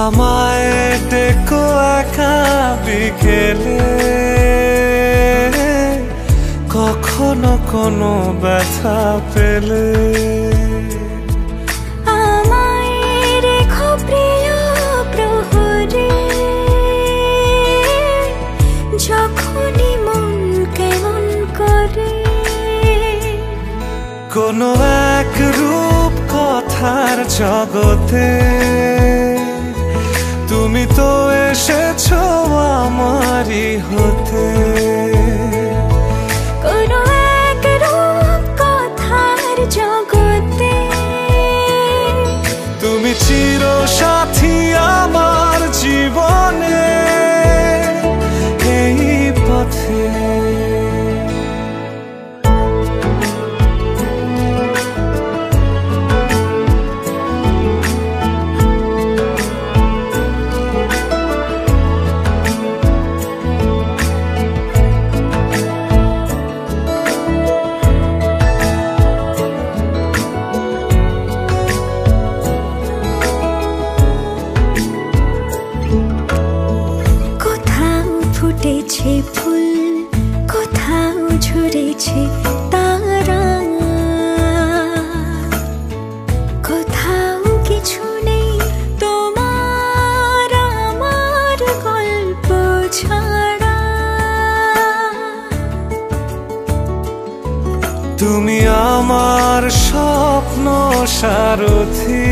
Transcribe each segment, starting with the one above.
আমায় ডেকো একা বিকেলে, কখনো কোনো ব্যথা পেলে। আমায় রেখো প্রিয় প্রহরে, যখনই মন কেমন করে। কোনো এক রূপ কথার জগতে তুমি তো এসেছো আমারই হতে। কোনো এক রূপ কথার জগতে তুমি চির সাথী আমার জীবনে, এই পথে। ফুটেছে ফুল, কোথাও ঝরেছে তারা, কোথাও কিছু নেই তোমার আমার গল্প ছাড়া। তুমি আমার স্বপ্ন সারথি,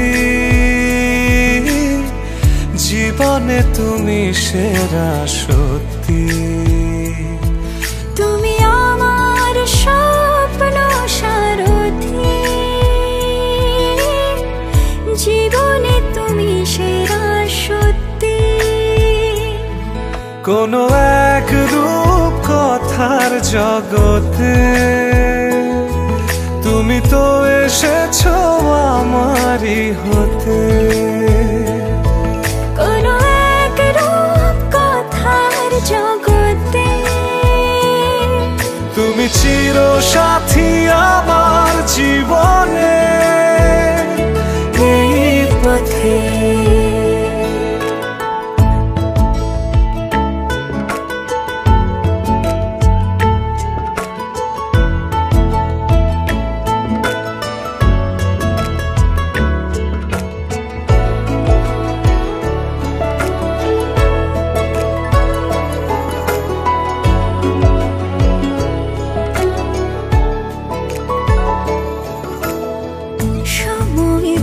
জীবনে তুমি সেরা সত্যি। তুমি আমার স্বপ্ন সারথি, জীবনে তুমি সেরা সত্যি। কোনো এক রূপ কথার জগতে তুমি তো এসেছো আমারই হতে। কোনো এক রূপ কথার জগতে তুমি চির সাথী আমার জীবনে, এই পথে।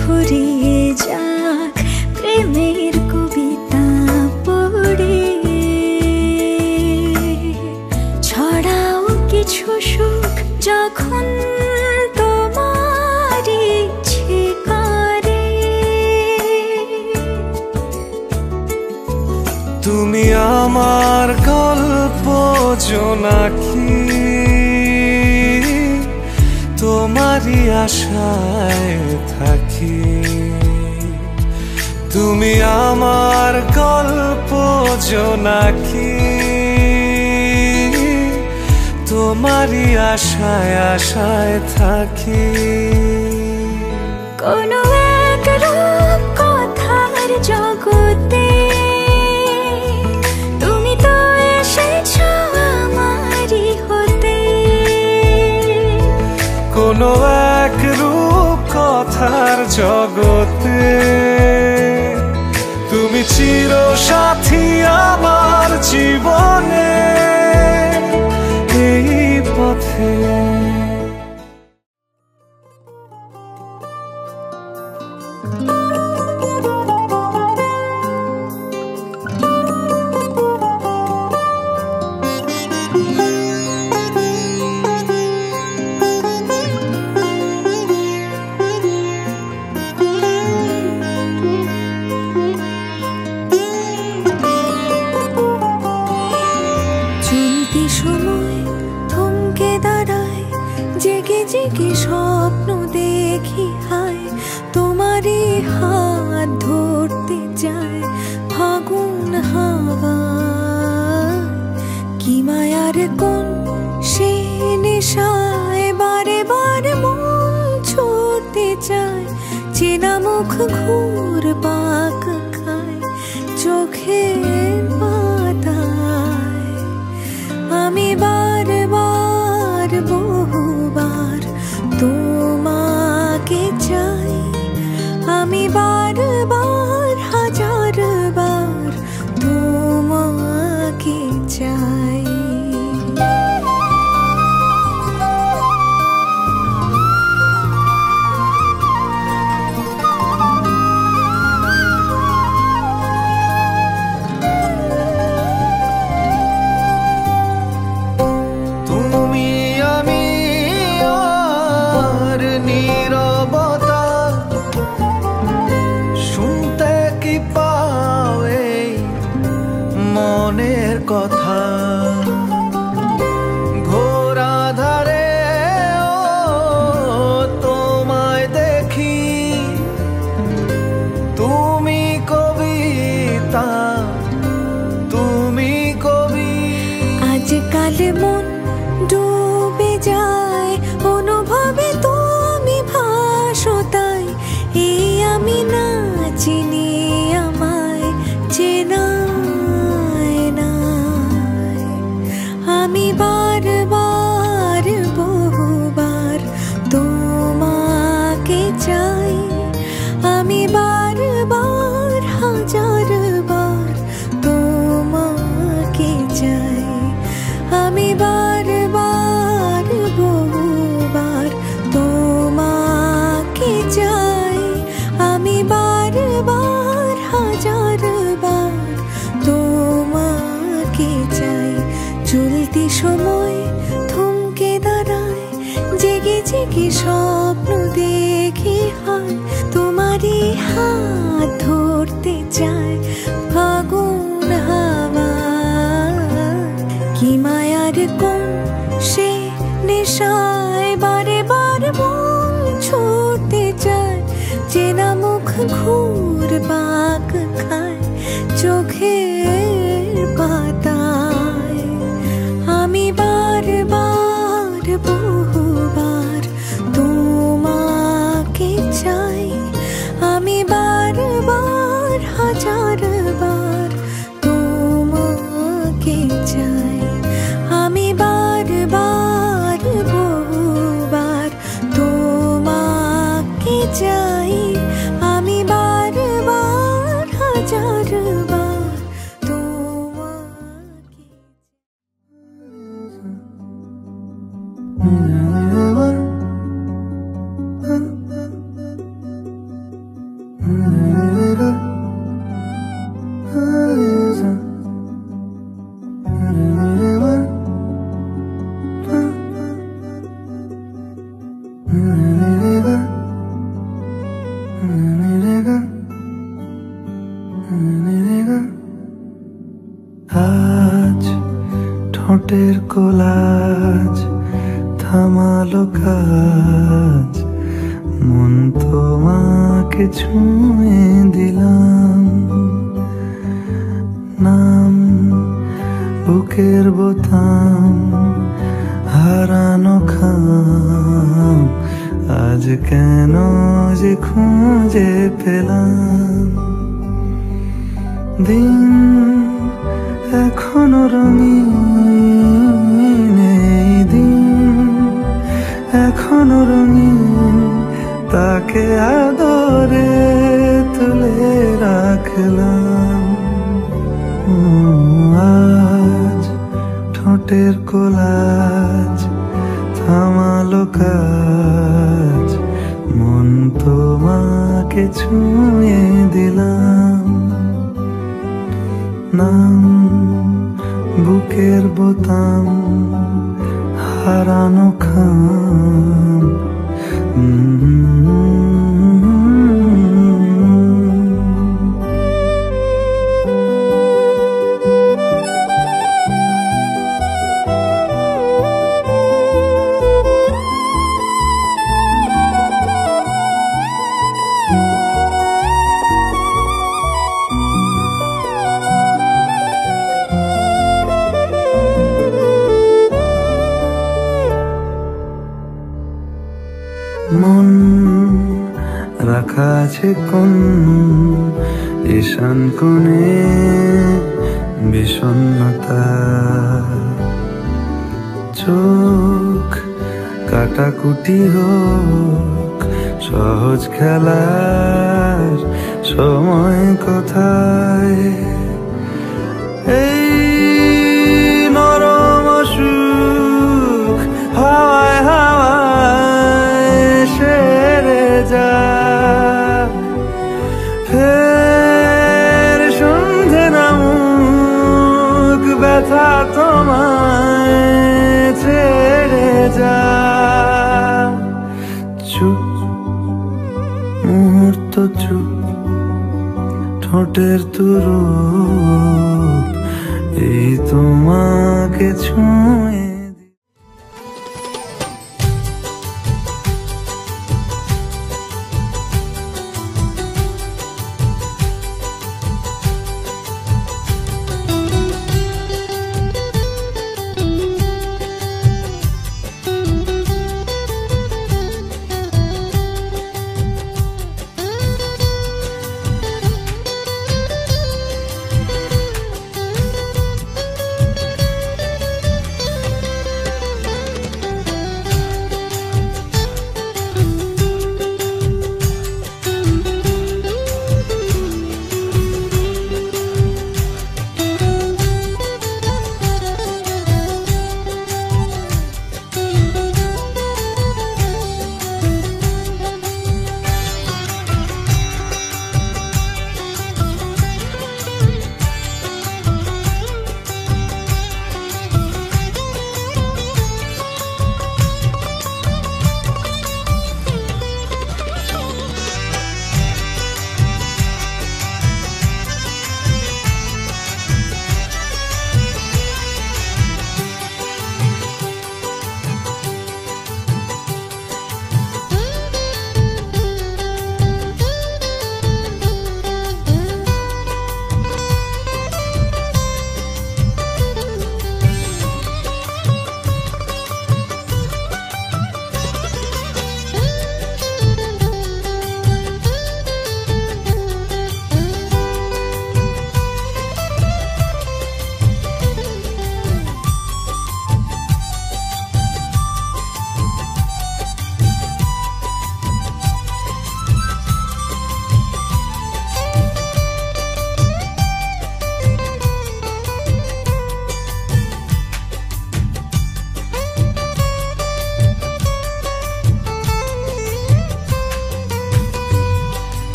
ফুরিয়ে যাক প্রেমের কবিতা পড়ে, ছড়াও কিছু সুখ যখন তোমার ইচ্ছে করে। তুমি আমার গল্প জোনাকি, তোমারই আশায় থাকি। তুমি আমার গল্প জোনাকি, তোমারই আশায় আশায় থাকি। কোনো এক রূপ কথার জগতে তুমি তো এসেছো আমারই হতে। কোনো এক রূপ কথার জগতে তুমি চির সাথী আমার জীবনে, এই পথে। সময় থমকে দাঁড়ায়, জেগে জেগে স্বপ্ন দেখি হায়, তোমারই হাত ধরতে যায় ফাগুন হাওয়া। কি মায়ার কোন সে নেশায় বারে বারে মন ছুঁতে চায়, চেনা মুখ ঘুর পাক খায় সময় থমকে দাঁড়ায়, জেগে জেগে স্বপ্ন দেখি হয়, তোমারই হাত ধরতে চায় ফাগুন হাওয়া। কি মায়ার কোন সে নেশায় বারে বারে মন ছুটতে চায়, চেনা মুখ ঘুরপাক খায় চোখের পাতায়। আমি বারবার বহুবার তোমাকে চাই, আমি বারবার হাজারবার তোমাকে চাই, আমি বারবার বহুবার তোমাকে চাই, আমি বারবার হাজারবার তোমাকে। আজ ঠোঁটের কোলাজ থামালো কাজ, মন তোমাকে ছুঁয়ে দিলাম, নাম বুকের বোতাম হারানো খাম, আজ কেন যে খুঁজে পেলাম। দিন এখনো রঙিন, এই দিন এখনো রঙিন, তাকে আদরে তুলে রাখলাম। আজ ঠোঁটের কোলাজ থামালো কাজ, মন তোমাকে ছুঁয়ে দিলাম, নাম বুকের বোতাম হারানো খাম। মন রাখা আছে কোন ঈশান কোণে বিষণ্ণতা, চোখ কাটাকুটি হোক সহজ খেলার সময় কোথায়। এই নরম সুখ হাওয়ায় হাওয়ায় সেরে যা, ফের সন্ধে নামুক ব্যথা তোমায় ছেড়ে যা। চুপ মুহূর্ত চুপ, ঠোঁটের তুরুপ এই তোমাকে ছুঁয়ে।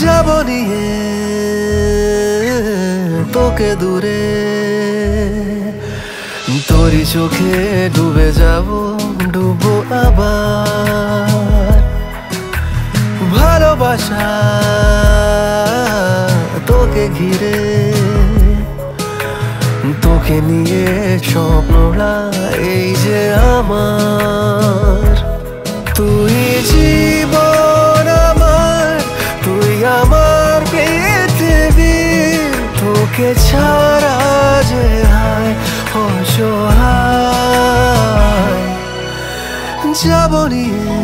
যাব নিয়ে তোকে দূরে, তোরই চোখে ডুবে যাব, ডুবো আবার। ভালোবাসা তোকে ঘিরে, তোকে নিয়ে স্বপ্নরা এই যে আমার। তুই জীবন আমার, তুই আমার পৃথিবী, তোকে ছাড়া যে হায় অসহায়। যাব নিয়ে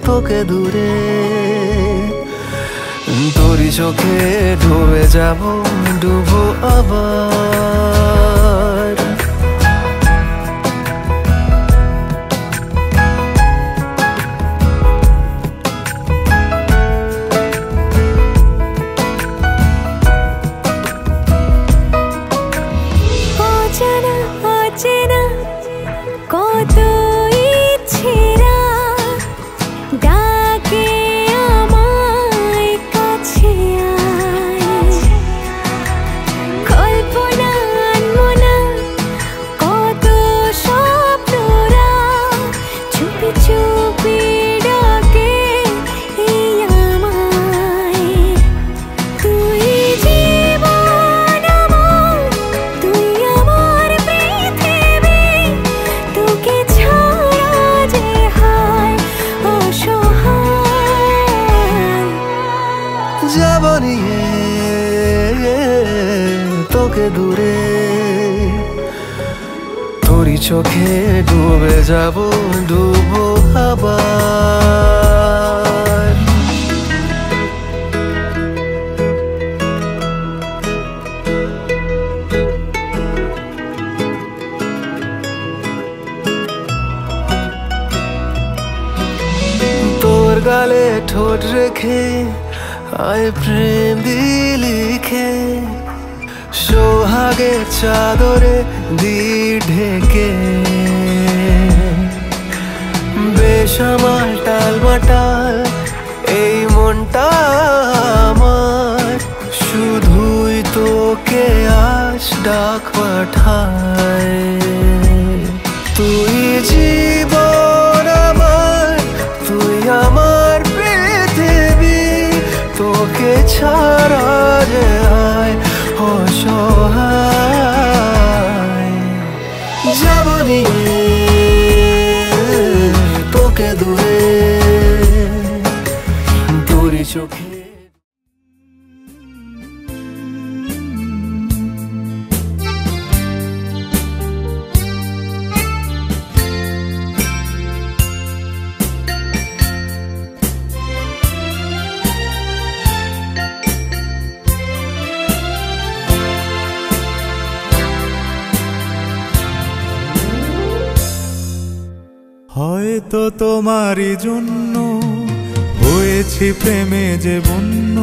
তোকে দূরে, তোরই চোখে ডুবে যাব, ডুবো আবার। অজানা অচেনা কত ইচ্ছেরা ডাকে আমায় কাছে আয়। কল্পনা আনমনা কত স্বপ্নরা চুপি চুপি ডাকে এই আমায়। তুই জীবন আমার, তুই আমার পৃথিবী, তোকে ছাড়া যে হায় অসহায়। যাব নিয়ে তোকে দূরে, তোরই চোখে ডুবে যাব, ডুবো আবার। তোর গালে ঠোঁট রেখে আয় প্রেম দিয়ে লিখে, সোহাগের চাদরে দি ঢেকে। বেসামাল টালমাটাল এই মনটা আমার, শুধুই তোকে আজ ডাক পাঠায়। তুই জীবন আমার, তুই আমার পৃথিবী, তোকে ছাড়া যে হায় অসহায়। যাব নিয়ে তোকে দূরে, তোরই চোখে। হয়তো তোমারই জন্য হয়েছি প্রেমে যে বন্য,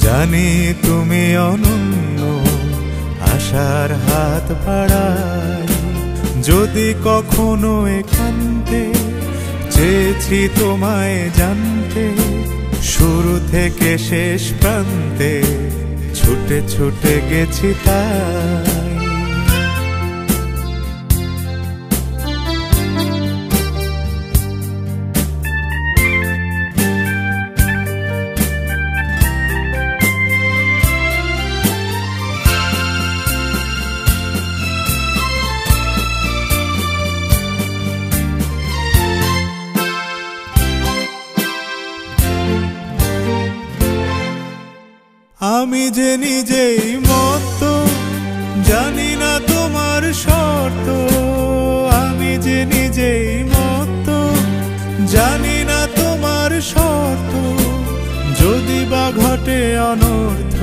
জানি তুমি অনন্য, আশার হাত বাড়াই। যদি কখনো একান্তে চেয়েছি তোমায় জানতে, শুরু থেকে শেষ প্রান্তে ছুটে ছুটে গেছি তাই। আমি যে নিজেই মত্ত, জানি না তোমার শর্ত। আমি যে নিজেই মত্ত, জানি না তোমার শর্ত। যদি বা ঘটে অনর্থ,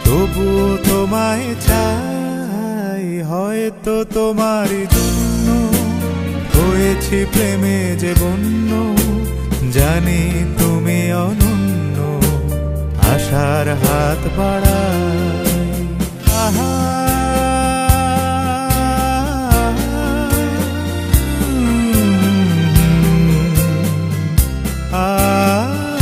তবুও তোমায় চাই। হয়তো তোমারই জন্য হয়েছি প্রেমে যে বন্য, জানি তুমি অনন্য, আশার হাত বাড়াই। আহা আহা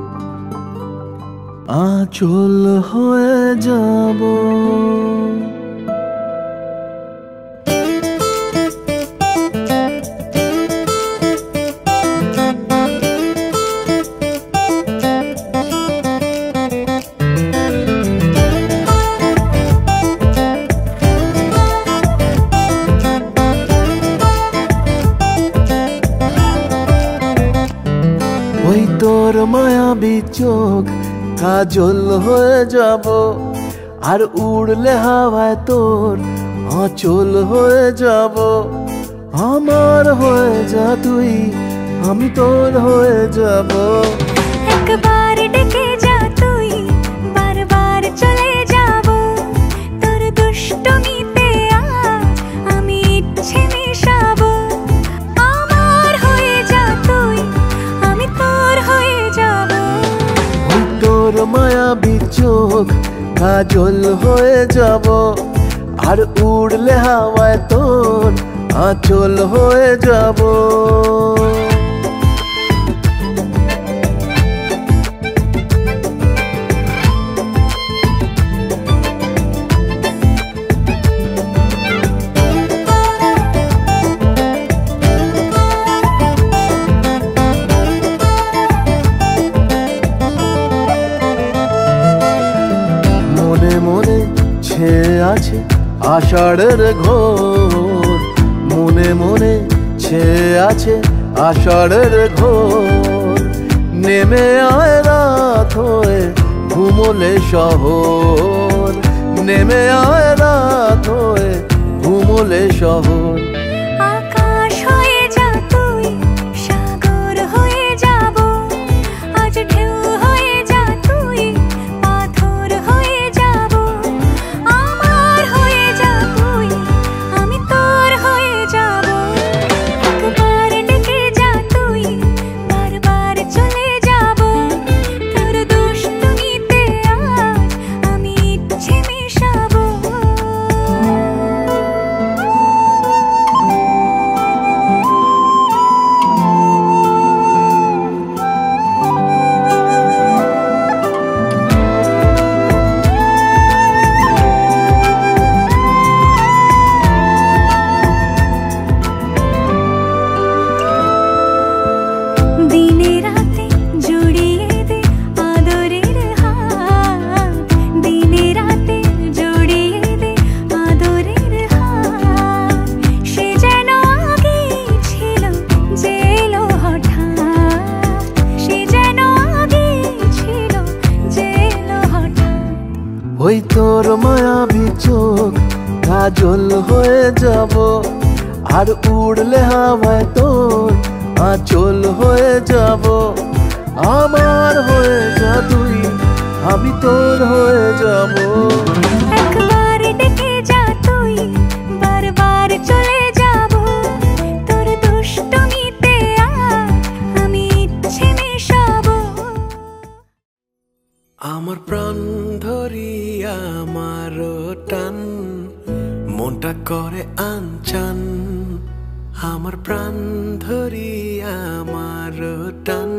আঁচল হয়ে যাব। ওই তোর মায়াবী চোখ কাজল হয়ে যাব, আর উড়লে হাওয়ায় তোর আঁচল হয়ে যাব। আমার হয়ে যা তুই, আমি তোর হয়ে যাব। একবার ডেকে যা তুই, বারবার চলে যাব। তোর দুষ্টমিতে আজ আমি ইচ্ছে মেশাবো। আমার হয়ে যা তুই, আমি তোর হয়ে যাব। ওই তোর মায়াবী চোখ কাজল হয়ে যাব, আর উড়লে হাওয়ায় তোর আঁচল হয়ে যাব। মনে মনে ছেয়ে আছে আষাঢ়ের ঘোর, মনে মনে ছেয়ে আছে আষাঢ়ের ঘোর। নেমে আয় রাত হয়ে ঘুমোলে শহর, নেমে আয় রাত হয়ে ঘুমোলে শহর। আকাশ হয়ে যা তুই, সাগর হয়ে যাব। আজ ঢেউ হয়ে যা তুই, পাথর হয়ে যাব। আমার হয়ে যা তুই, আমি তোর হয়ে যাব। একবার ডেকে যা তুই, বারবার চলে যাব। তোর দুষ্টমিতে আজ আমি ইচ্ছে মেশাবো। দিনে রাতে জড়িয়ে দে আদরের হাত, দিনে রাতে জড়িয়ে দে আদরের হাত। সে যেন আগে ছিল যে এলো হঠাৎ, সে যেন আগে ছিল যে এলো হঠাৎ। ওই তোর মায়াবী চোখ কাজল হয়ে যাব, আর উড়লে হাওয়ায় তোর আঁচল হয়ে যাব। আমার হয়ে যা তুই, আমি তোর হয়ে যাব। একবার ডেকে যা তুই, বারবার চলে যাব। তোর দুষ্টমিতে আজ আমি ইচ্ছে মেশাবো। আমার প্রাণ ধরিয়া আমার টান, মনটা করে আনচান। আমার প্রাণ ধরিয়া আমার টান,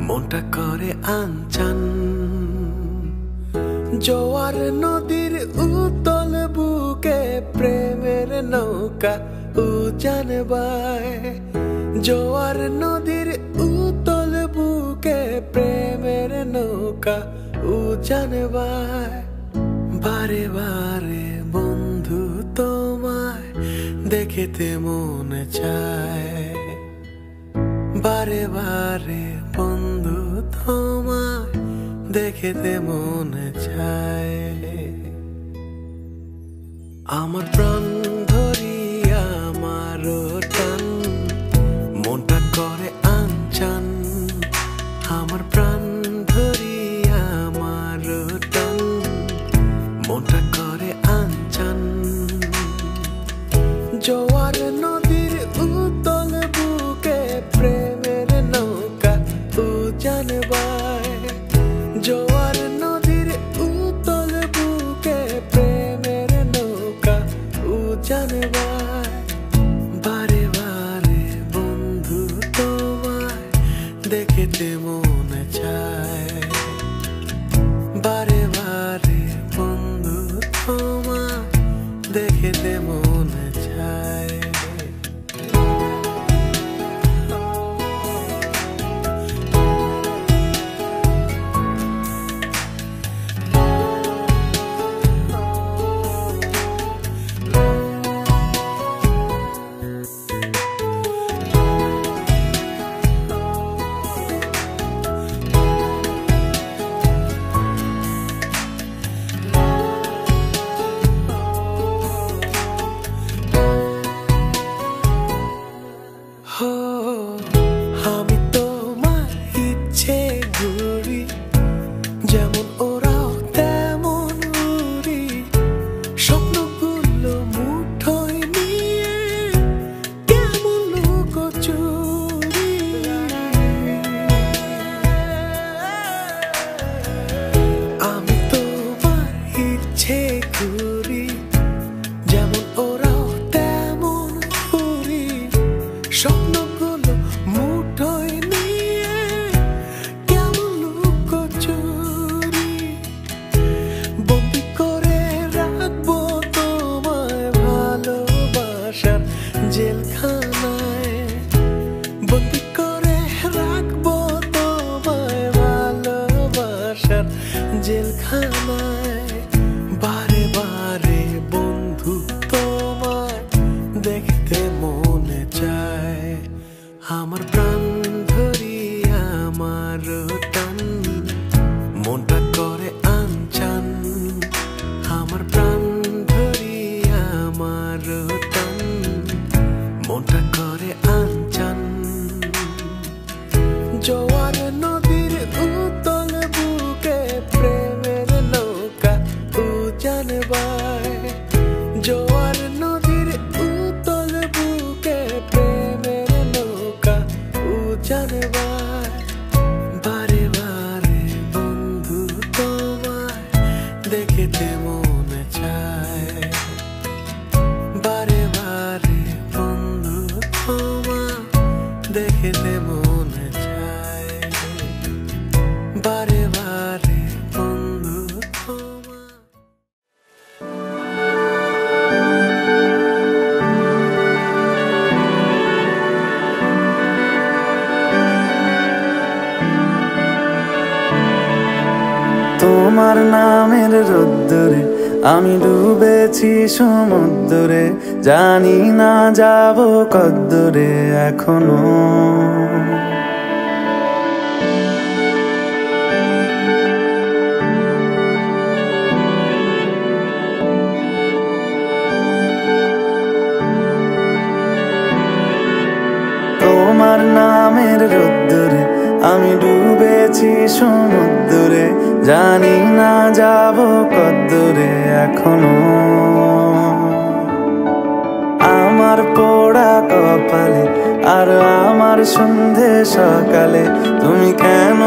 মনটা করে আনচান। জোয়ার নদীর উতল বুকে প্রেমের নৌকা উজান বায়। জোয়ার নদীর উতল বুকে প্রেমের নৌকা উজান বায়। বারে বারে বন্ধু তোমায় দেখিতে মনে চায়, বারে বারে বন্ধু তোমায় দেখিতে মনে চায়। আমার প্রাণ ধরিয়া আমার টান, মনটা করে আনচান। আমার প্রাণ ধরিয়া আমার টান, মনটা করে আনচান। জোয়ার নদীর উতল বুকে প্রেমের নৌকা উজান বায়। জোয়ার নদীর উতল বুকে প্রেমের নৌকা উজান বায়। বারে বারে বন্ধু তোমায় দেখিতে মনে চায়। জেলখানায়। বারে বারে বন্ধু তোমায় দেখতে মনে চায়, আমার প্রাণ ধরি আমার টান, মনটা করে আনচান। আমার প্রাণ ধরি আমার টান, মনটা করে আনচান। জোয়ার নদীর উতল বুকে প্রেমের নৌকা উজান বায়। জোয়ার নদীর উতল বুকে প্রেমের নৌকা উজান বায়। বারে বারে বন্ধু তোমায় দেখতে মনে চায়, বারে বারে বন্ধু তোমায় দেখতে মনে চায়, বারে বারে বন্ধু তোমায়। তোমার নামের রোদ্দুরে আমি ডুবেছি সমুদ্রে, জানি না যাব কদ্দুরে এখনো। তোমার নামের রোদ্দুরে আমি ডুবেছি সমুদ্রে, জানি না যাব কদ্দুরে এখনো। আমার পোড়া কপালে আর আমার সন্ধে সকালে তুমি কেন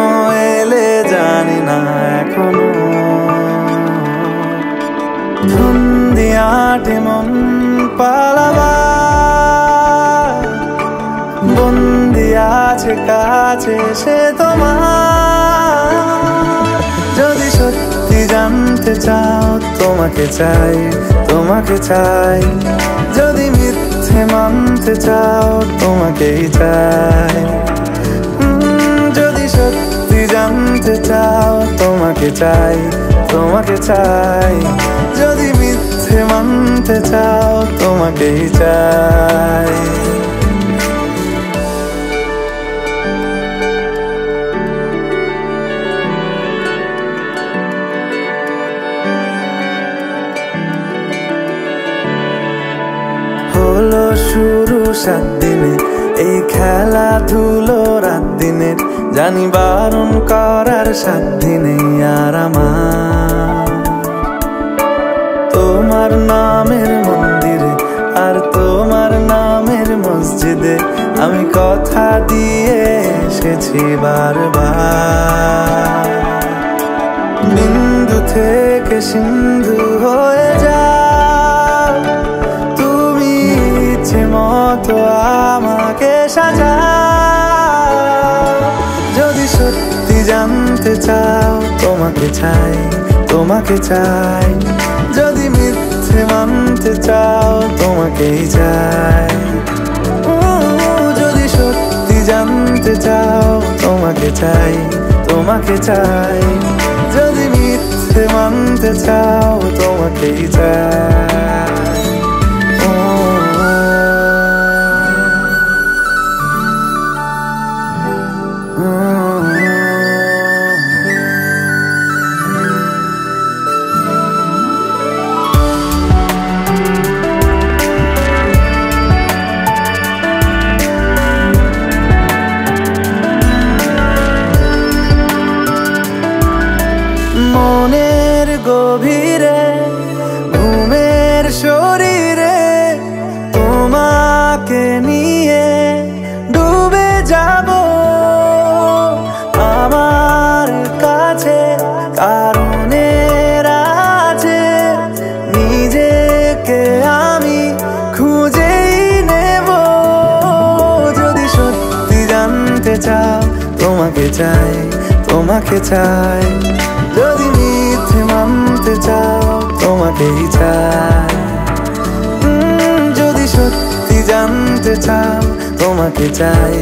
এলে জানি না এখনো। ধুন্দিয়াটে মন পালাবা বন্দি আছে কাছে সে তোমার। যদি সত্যি জানতে চাও তোমাকে চাই, তোমাকে চাই। যদি মিথ্যে মানতে চাও তোমাকেই চাই। যদি সত্যি জানতে চাও তোমাকে চাই, তোমাকে চাই। যদি মিথ্যে মানতে চাও তোমাকেই চাই। হলো শুরু 7 দিনে এই খেলাধুলো রাত দিনের, জানি বারণ করার সাধ্য নেই আর আমার। তোমার নামের মন্দিরে আর তোমার নামের মসজিদে আমি কথা দিয়ে এসেছি বারবার। বিন্দু থেকে সিন্ধু হয়ে যাও তুমি, ইচ্ছে মতো আমাকে সাজাও। যদি সত্যি জানতে চাও তোমাকে চাই, তোমাকে চাই। যদি মিথ্যে মানতে চাও তোমাকেই চাই। যদি সত্যি জানতে চাও তোমাকে চাই, তোমাকে চাই। যদি মিথ্যে মানতে চাও তোমাকেই চাই। মনের গভীরে ঘুমের শরীরে তোমাকে নিয়ে ডুবে যাব। আমার কাছে কারণের আছে, নিজেকে আমি খুঁজেই নেব। যদি সত্যি জানতে চাও তোমাকে চাই, তোমাকে চাই। যদি মিথ্যে মানতে চাও তোমাকেই চাই। যদি সত্যি জানতে চাও তোমাকে চাই,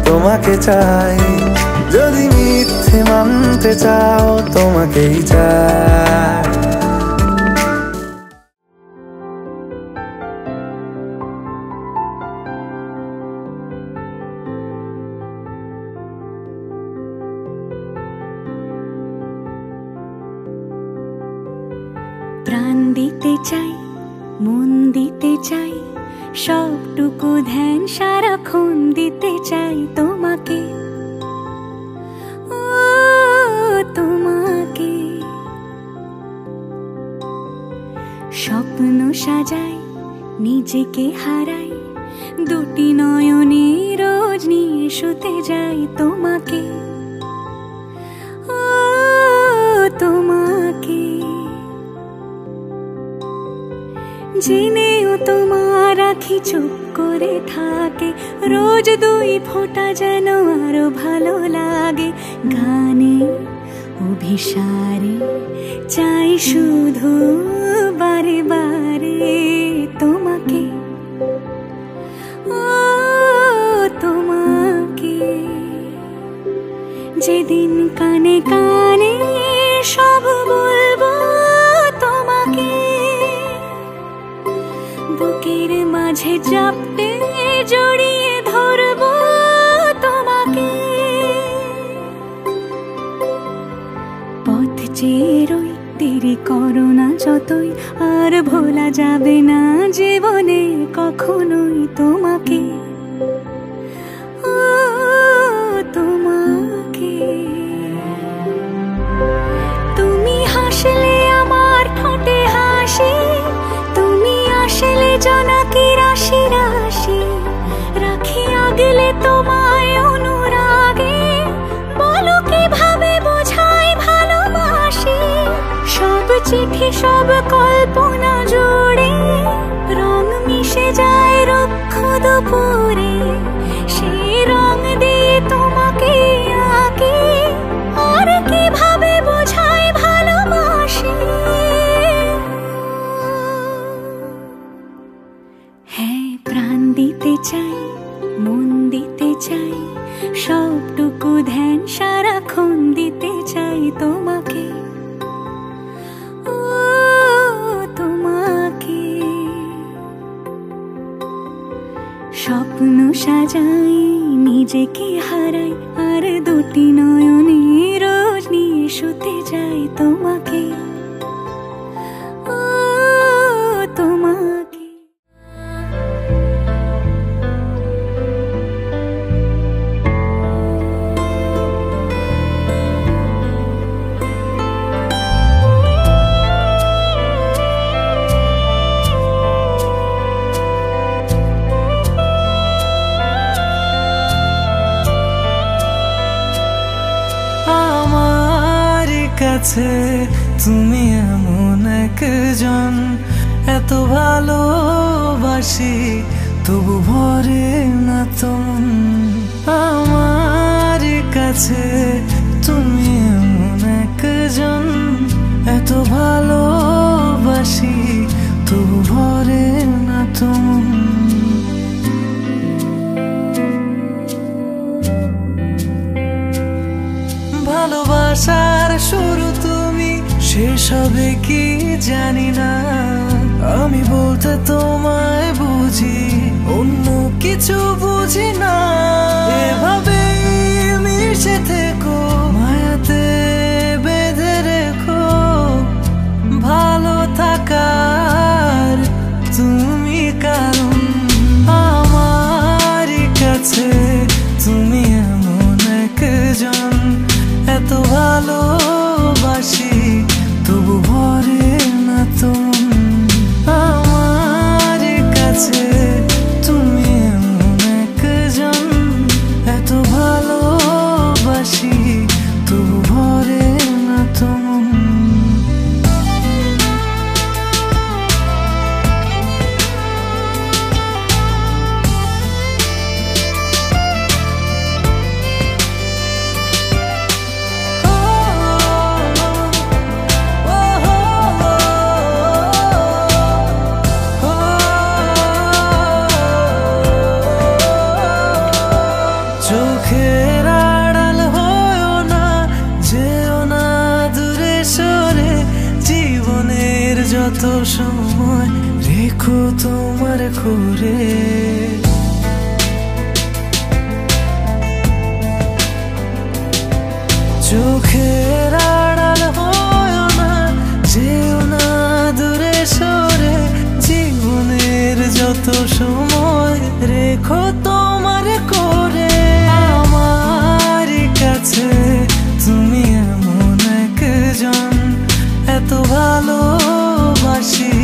তোমাকে চাই। যদি মিথ্যে মানতে চাও তোমাকেই চাই। প্রাণ দিতে চাই, মন দিতে চাই, সবটুকু ধ্যান সারাক্ষণ দিতে চাই তোমাকে, ও তোমাকে। স্বপ্ন সাজাই, নিজেকে হারাই, দুটি নয়নে রোজ নিয়ে শুতে যাই তোমাকে, ও তোমাকে। জেনেও তোমার আখি চুপ করে থাকে, রোজ দুই ফোঁটা যেন আরো ভালো লাগে। গানে অভিসারে চাই শুধু বারে বারে তোমাকে, ও তোমাকে। যেদিন কানে কানে সব বলবো তোমাকে, বুকের মাঝে চাপটে জড়িয়ে ধরবো তোমাকে। পথ চেয়ে রই, দেরি করো না যতই, আর ভোলা যাবে না জীবনে কখনোই তোমাকে, ও তোমাকে। তুমি হাসলে আমার ঠোঁটে হাসি, তুমি আসলে জোনাকি রাশি রাশি, রাখি আগলে তোমায় অনুরাগে, বলো কিভাবে বোঝাই ভালোবাসি। সব চিঠি সব কল্পনা জুড়ে রং মিশে যায় রুক্ষ দুপুরে, সেই রং দিয়ে তোমাকে আঁকি, আর কিভাবে বোঝাই ভালোবাসি। হ্যাঁ, প্রাণ দিতে চাই, মন দিতে চাই, সবটুকু ধ্যান সারাক্ষণ দিতে চাই তোমাকে, ও তোমাকে। স্বপ্ন সাজাই, নিজেকে হারাই, আর দুটি নয়নে রোজ নিয়ে শুতে যাই তোমাকে, ও তোমাকে। কাছে তুমি এমন একজন, এত ভালোবাসি তবু ভরে না তোমন। আমার কাছে তুমি এমন একজন, এত ভালোবাসি তবু ভরে না তোমন। ভালোবাসার শুরু তুমি, শেষ হবে কি জানি না। আমি বলতে তোমায় বুঝি, অন্য কিছু বুঝি না। এভাবেই মিশে থেকো, মায়াতে বেঁধে রেখো, ভালো থাকার তুমি কারণ। আমার কাছে তুমি এমন একজন, এত ভালোবাসি তবু ভরে না তোমন। আমার কাছে তুমি এমন একজন। যত সময় রেখো তোমার করে। চোখের আড়াল হয় না, যেও না দূরে সরে, জীবনের যত সময় রেখো তোমার করে। আমার কাছে তুমি এমন একজন, এত ভালোবাসি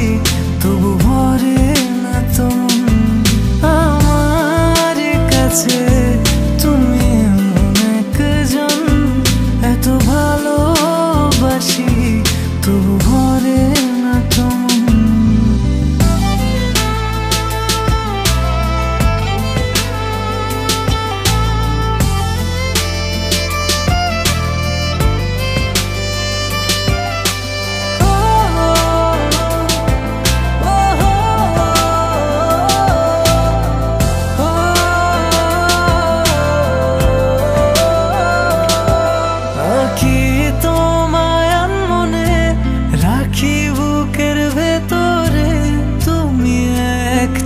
তবু ভরে না তুমি। আমার কাছে তুমি এমন একজন, এত ভালোবাসি তবু ভরে না তুমি।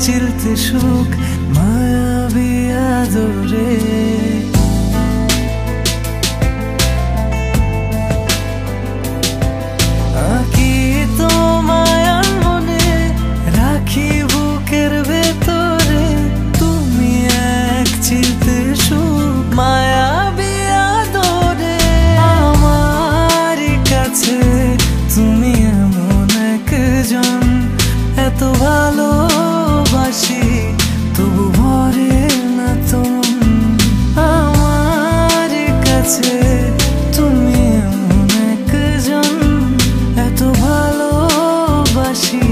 চিলতে সুখ মায়াবী আদরে, আঁকি তোমায় মনে রাখি বুকের ভেতরে, তুমি এক চিলতে সুখ মায়াবী আদরে। আমার কাছে তুমি এমন একজন, এত ভালোবাসি তবু ভরে না তুমি। আমার কাছে তুমি এমন একজন, এত ভালোবাসি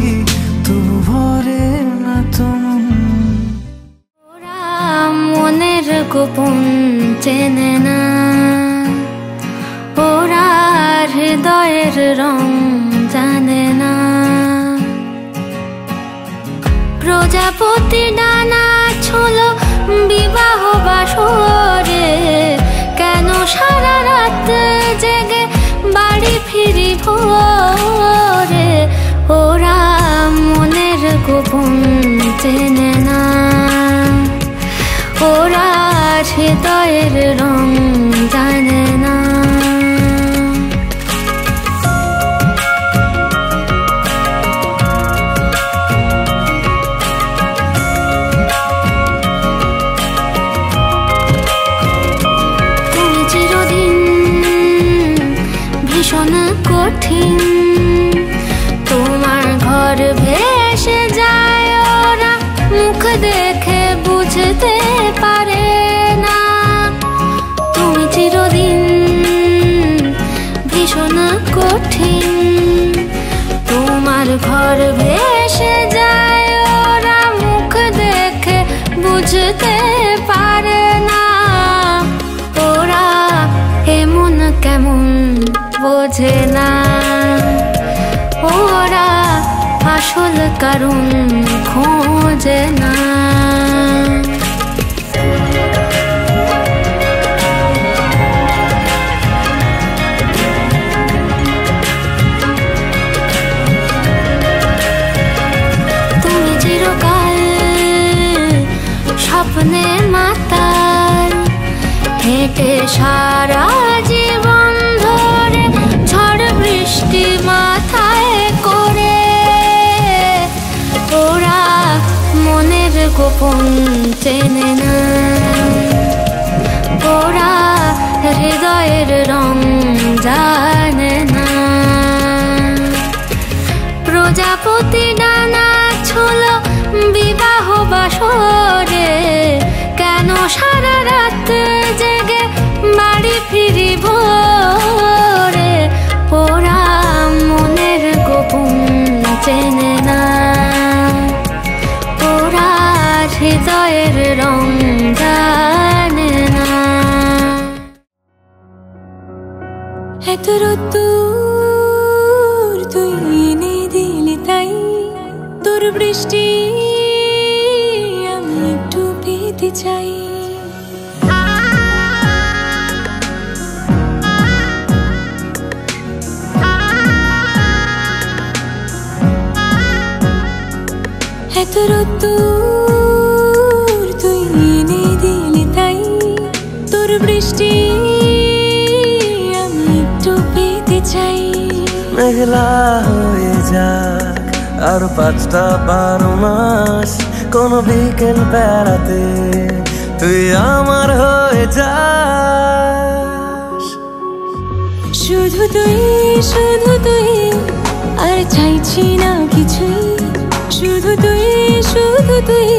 তবু ভরে না তুমি। ওরা মনের গোপন চেনে না, ওরা হৃদয়ের রং জানে না। প্রজাপতি ডানা ছোলো বিবাহ বাসরে, কেন সারা রাত জেগে বাড়ি ফিরি ভোরে। ওরা মনের গোপন চেনে না, ওরা হৃদয়ের রং জানে না। কঠিন তোমার ঘর ভেসে যায়, ওরা মুখ দেখে বুঝতে পারে না। তুমি চিরদিন ভীষণ কঠিন, তোমার ঘর ভেসে যায়, ওরা মুখ দেখে বুঝতে পারে না। ওরা এমন কেমন বোঝে না, ওরা আসল কারণ খোঁজে না। তুমি চিরকাল স্বপ্নে মাতাল, হেঁটে সারা জীবন ধরে ঝড় বৃষ্টি মাথায় করে। ওরা মনের গোপন চেনে না, ওরা হৃদয়ের রং জানে না। প্রজাপতি ডানা ছোলো বিবাহ বাসরে, কেন সারা রাত জেগে বাড়ি ফিরি ভোরে। ওরা মনের গোপন চেনে না, ওরা হৃদয়ের রং জানে না। এত রোদ্দুর তুই এনে দিলি তাই, তোর বৃষ্টি আমি একটু পেতে চাই। রোদ্দুর তুই এনে দিলি তাই, তোর বৃষ্টি আমি একটু পেতে চাই। মেঘলা হয়ে যাক আর 5টা-12 মাস, কোনো বিকেল বেড়াতে তুই আমার হয়ে যাস। শুধু তুই, শুধু তুই, আর চাইছি না কিছুই। শুধু তুই, শুধু তুই,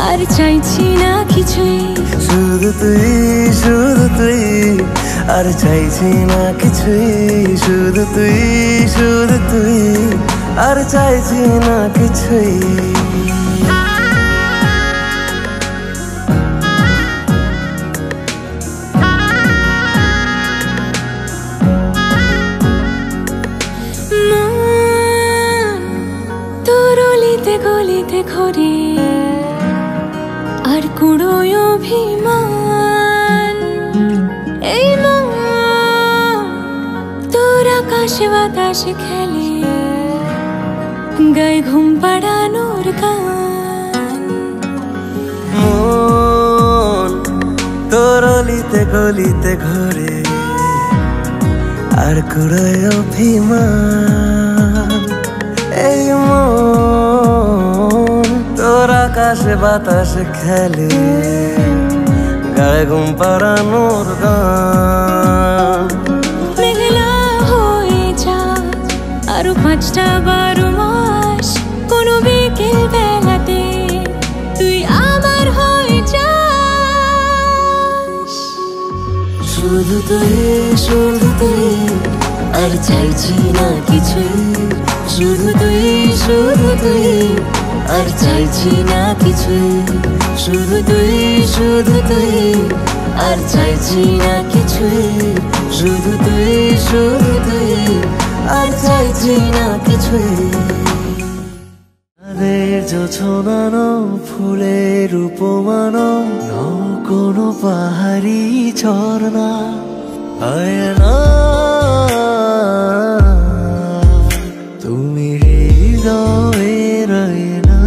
আর চাইছি না কিছুই। শুধু তুই, শুধু তুই, আর চাইছি না কিছুই। শুধু তুই, শুধু তুই, আর চাইছি না কিছুই। গলিতে ঘরে আর কুড়োয় অভিমান, এই মন তোর আকাশে বাতাসে খেলে, গায়ে ঘুম পাড়ানোর গান। মন তোর অলিতে গলিতে ঘরে আর কুড়োয় অভিমান, এই মন তোর আকাশে বাতাসে খেলে, গায়ে ঘুম পাড়ানোর গান। মেঘলা হয়ে যাক আরো 5টা-12 মাস, কোনো বিকেল বেলাতে তুই আমার হয়ে যাস। শুধু তুই, শুধু তুই, আর চাইছি না কিছুই। শুধু তুই, শুধু তুই, আর চাইছি না কিছুই। শুধু তুই, শুধু তুই, আর চাইছি না কিছুই। শুধু তুই, শুধু তুই, আর চাইছি না কিছুই। জোছনানো ফুলের উপমানো, কোনো পাহাড়ি ঝর্ণা হয় না, তুমি হৃদয়ে রয়ে না।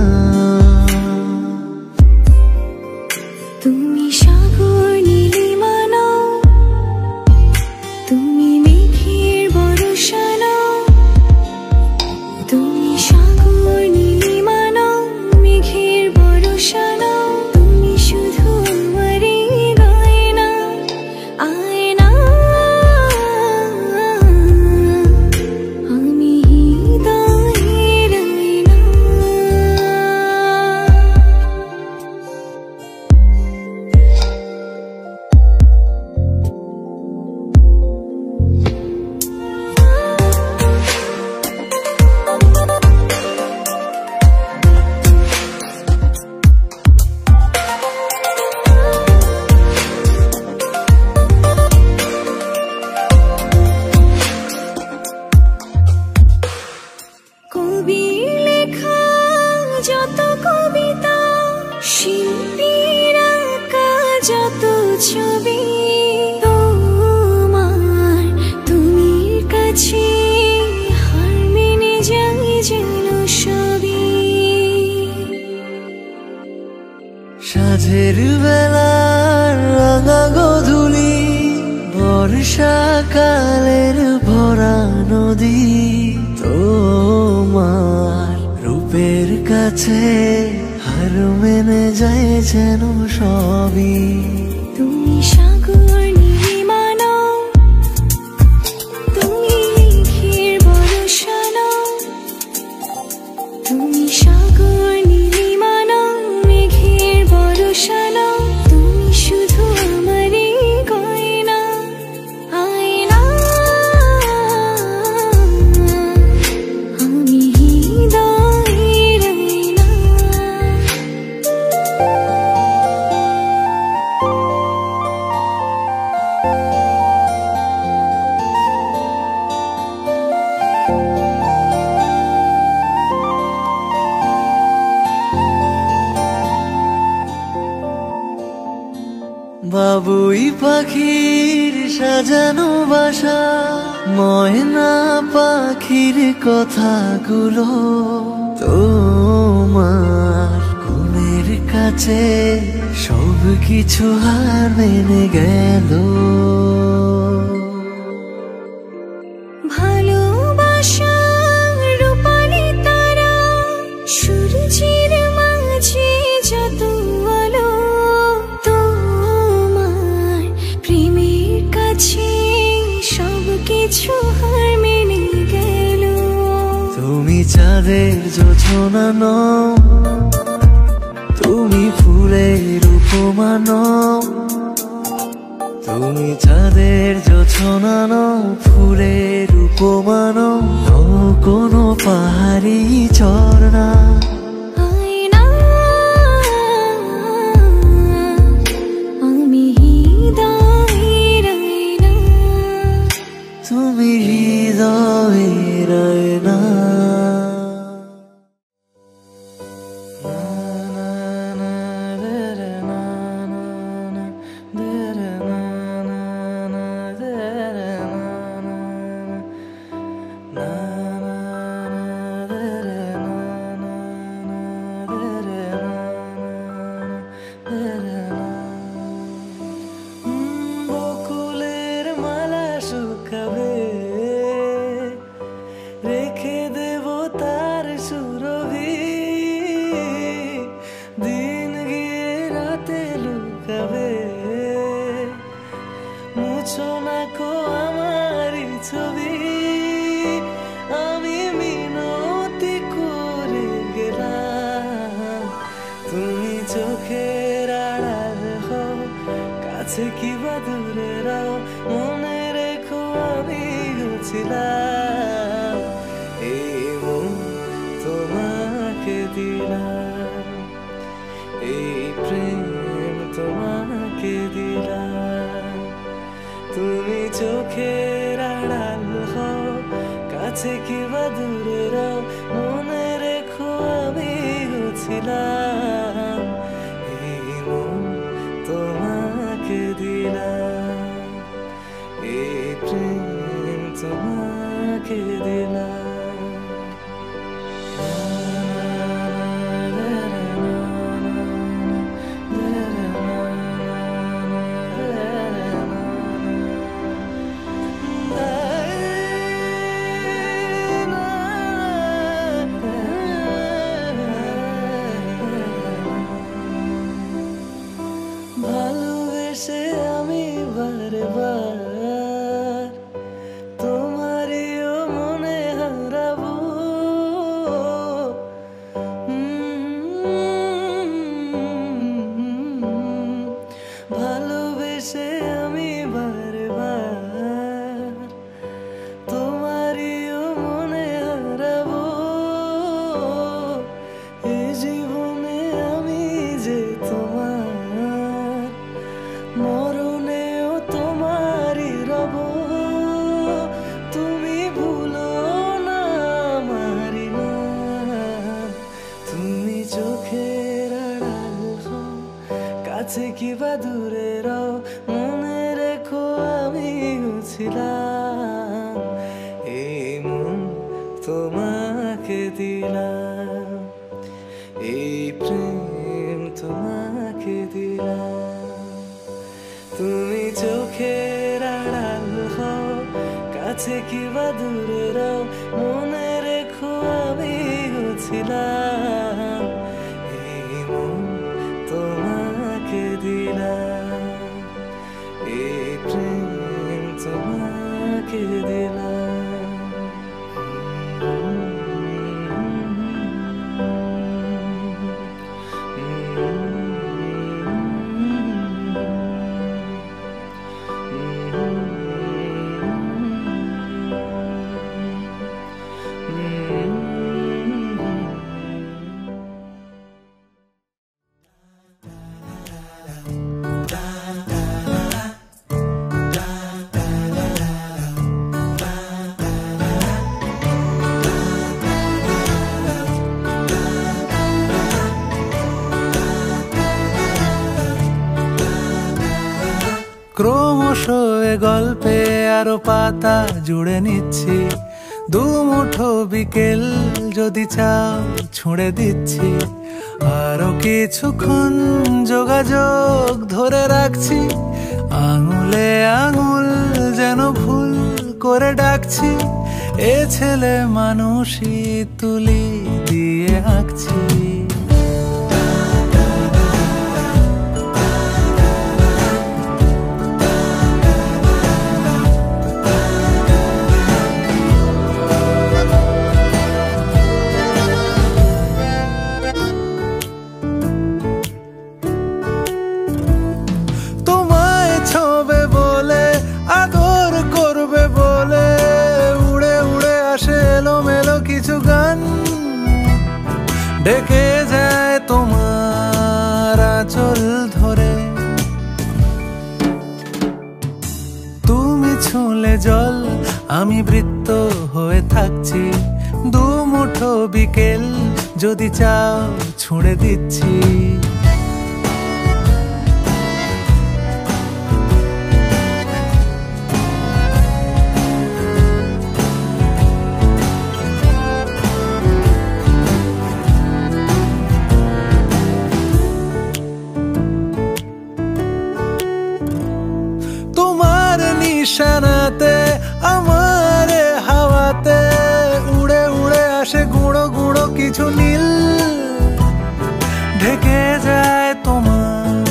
তুমি সাগর নীলিমা নাও, তুমি মেঘের বর্ষা নাও। তুমি সাগর নীলিমা নাও, মেঘের বর্ষা নাও। তুমি শুধু আমারই গয়না, আয়না। আমি হৃদয়ের আয়না। কবির লেখা যত কবিতা, শিল্পীর আঁকা যত ছবি, তোমার তুমির কাছে হার মেনে যাই যেন সবই। সাঁঝের বেলার রাঙা গোধূলি, বর্ষাকালের ভরা নদী, তোমার রূপের কাছে হার মেনে যায় যেন সবই। তুমি সাগর নীলিমা নাও, তুমি মেঘের বর্ষা নাও। তুমি সাগর নীলিমা নাও, মেঘের বর্ষা নাও। তুমি শুধু আমারই গয়না, আয়না। আমি হৃদয়ের আয়না। বাবুই পাখির সাজানো বাসা, ময়না পাখির কথাগুলো তোমার ঘুমের কাছে সব কিছু হার মেনে গেল। ভালোবাসার রূপালি তারা সূর্যের মাঝে যত আলো, তোমার প্রেমের কাছে সব কিছু হার মেনে গেল। তুমি চাঁদের জোছনা নও, তুমি ফুলের উপমা নও। তুমি চাঁদের জোছনা নও, ফুলের উপমা নও, নও কোনো পাহাড়ি ঝর্ণা। আয়না আমি হৃদয়ের আয়না, তুমি হৃদয়ের আয়না। বকুলের মালা শুকাবে, রেখে দেব তার সুরভি। দিন গিয়ে রাতে লুকাবে, মুছো না কো আমারই ছবি। আমি মিনতি করে গেলাম, তুমি চোখের আড়াল হও, কাছে কি বা দূরে রাও, মনে রেখো আমি ছিলাম। এই মন তোমাকে দিলাম, এই প্রেম তোমাকে দিলাম। তুমি চোখের আড়াল হও, কাছে কি বা দূরে রাও, মনে রেখো আমি ছিলাম। এই মন তোমাকে দিলাম, এই প্রেম তোমাকে দিলাম। ভালোবেসে আমি বারবার তোমারও মনে হারাবো। ভালোবেসে আমি বারবার তোমারও মনে হারাবো। এই জীবনে আমি যে তোমার, মরণেও তোমারই রব। তুমি ভুলো না আমারি নাম, তুমি চোখের আড়াল হও, কাছে কি বা দূরে রাও, মনে রেখো আমি ছিলাম। এই মন তোমাকে দিলাম, এই প্রেম তোমাকে দিলাম। তুমি চোখের আড়াল হও, কাছে কি বা দূরে রাও, মনে রেখো আমি ছিলাম। এই মন তোমাকে দিলাম, এই প্রেম তোমাকে দিলাম। ক্রমশ এ গল্পে আরো পাতা জুড়ে নিচ্ছি, দুমুঠো বিকেল যদি চাও ছুঁড়ে দিচ্ছি, আরো কিছুক্ষণ যোগাযোগ ধরে রাখছি, আঙুলে আঙুল যেন ভুল করে ডাকছি, এ ছেলে মানুষই তুলি দিয়ে আঁকছি। ডেকে যায় তোমার আঁচল ধরে, তুমি ছুঁলে জল আমি বৃত্ত হয়ে থাকছি, দুমুঠো বিকেল যদি চাও ছুঁড়ে দিচ্ছি। নিশানাতে আমার হাওয়াতে উড়ে উড়ে আসে গুঁড়ো গুঁড়ো কিছু নীল, ঢেকে যায় তোমার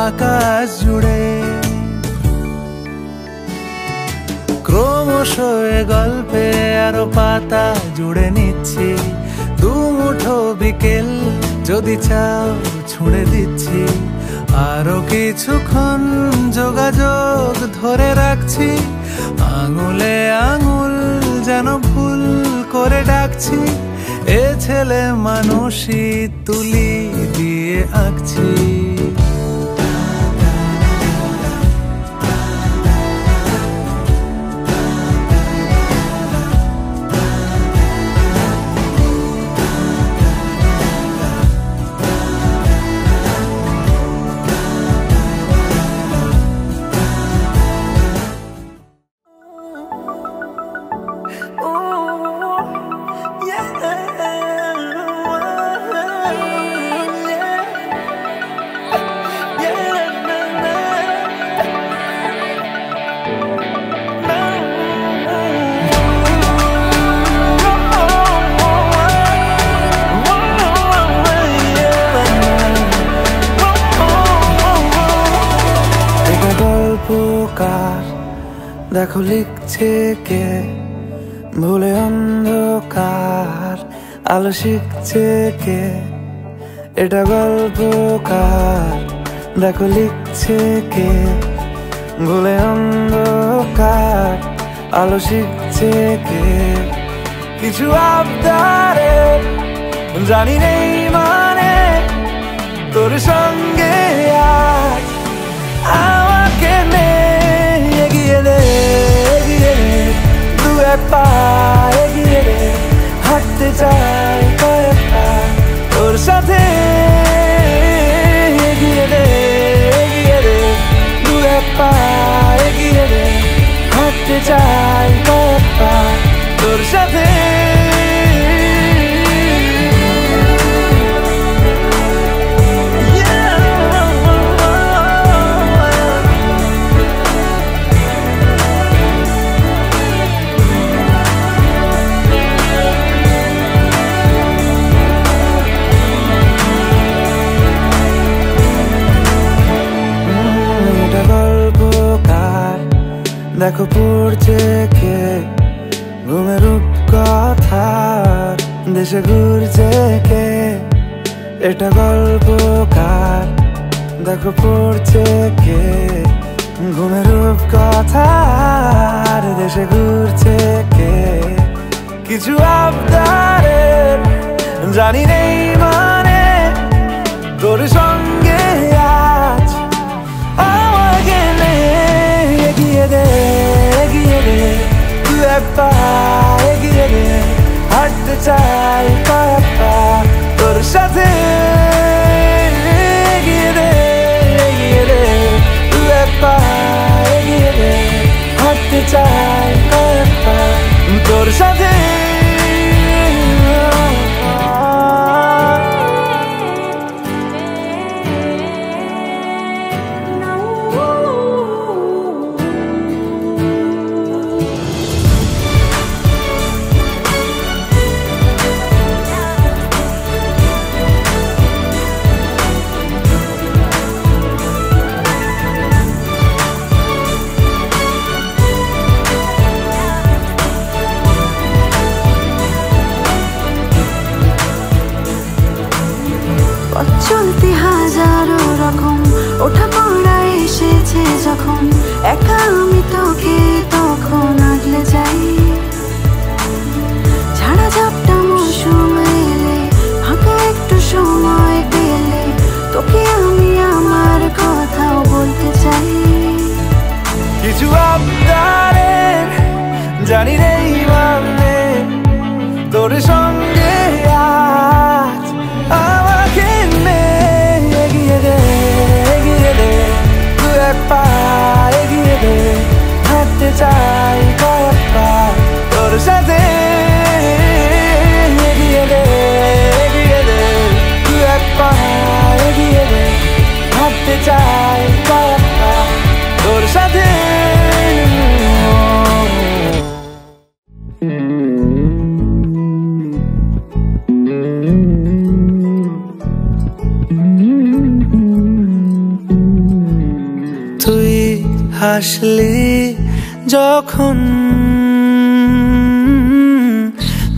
আকাশ জুড়ে। ক্রমশ এ গল্পে আরো পাতা জুড়ে নিচ্ছি, দুমুঠো বিকেল যদি চাও ছুঁড়ে দিচ্ছি, আরো কিছুক্ষণ যোগাযোগ ধরে রাখছি, আঙুলে আঙুল যেন ভুল করে ডাকছি, এ ছেলে মানুষই তুলি দিয়ে আঁকছি। দেখো লিখছে কে, ভুলে অন্ধকার আলো শিখছে কে, এটা গল্পকার। দেখো লিখছে কে, ভুলে অন্ধকার আলো শিখছে কে, কিছু আবদারে জানি নেই মানে তোর সঙ্গে আজ আমাকে এগিয়ে দে দু এক পা এগিয়ে দে, হাঁটতে চাই কয়েক পা তোর সাথে, এগিয়ে দে দু এক পা এগিয়ে দে, হাঁটতে চাই কয়েক পা তোর সাথে। দেখো পড়ছে কে, ঘুমের রূপকথার দেশে ঘুরছে কে, এটা গল্পকার। দেখো পড়ছে কে, ঘুমের রূপকথার দেশে ঘুরছে কে, কিছু আবদারের জানি নেই মানে তোর সঙ্গে আজ আমাকে এগিয়ে দে দু এক পা এগিয়ে দে, হাঁটতে চাই কয়েক পা তোর সাথে, এগিয়ে দে দু এক পা তোর সাথে। চলতে হাজারো রকম ওঠা পড়া এসেছে যখন, একা আমি তোকে তখন আগলে যাই। ঝাড়া ঝাপটা মৌসুম এলে, ফাঁকা একটু সময় পেলে, তোকে আমি আমার কথাও বলতে চাই। কিছু আবদারের জানি নেই মানে, তোর সঙ্গে আজ আমাকে এগিয়ে দে, এগিয়ে দে, দু এক পা এগিয়ে দে, হাঁটতে চাই কয়েক পা তোর সাথে। এগিয়ে দে, এগিয়ে দে, দু এক পা এগিয়ে দে, হাঁটতে চাই কয়েক পা তোর সাথে। তুই হাসলি যখন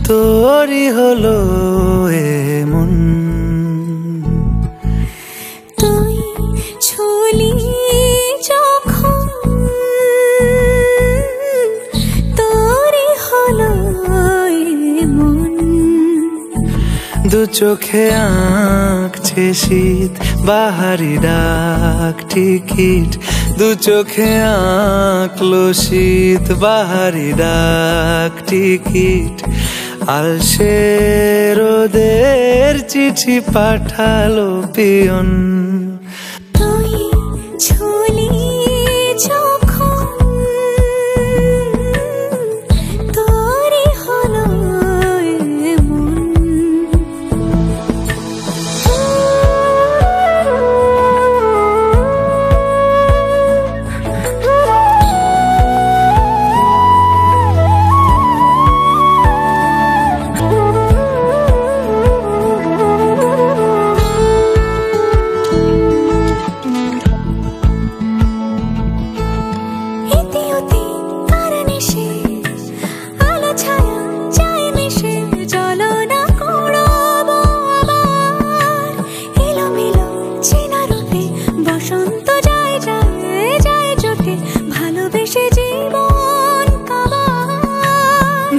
তোরই হলো এমন, তুই ছুলি যখন তোরই হলো এমন। দু চোখে আঁকছে শীত বাহারি ডাক টিকিট, দু চোখে আঁকলো শীত বাহারি ডাক টিকিট। আলসে রোদের চিঠি পাঠালো পিয়ন, তুই ছুলি যখন তোরই হলো এমন।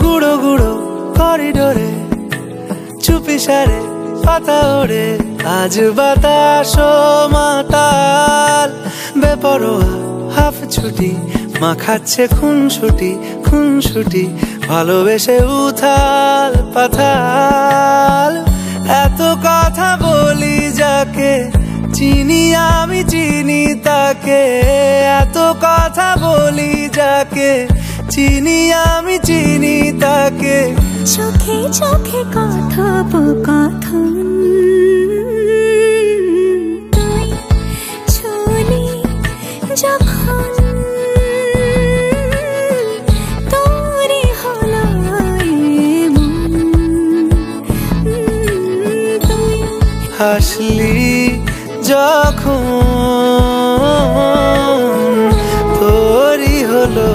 গুঁড়ো গুঁড়ো করিডোরে চুপি সারে পাতা ওড়ে, আজ বাতাস মাতাল বেপরোয়া হাফ ছুটি, মাখাচ্ছে খুনসুটি খুনসুটি, ভালোবেসে উথাল পাথাল। এত কথা বলি যাকে চিনি আমি চিনি তাকে, এত কথা বলি যাকে চিনি আমি চিনি তাকে। চোখে চোখে কথোপকথন, তুই ছুলি যখন তোরই হলো এমন। তুই হাসলি যখন তোরই হলো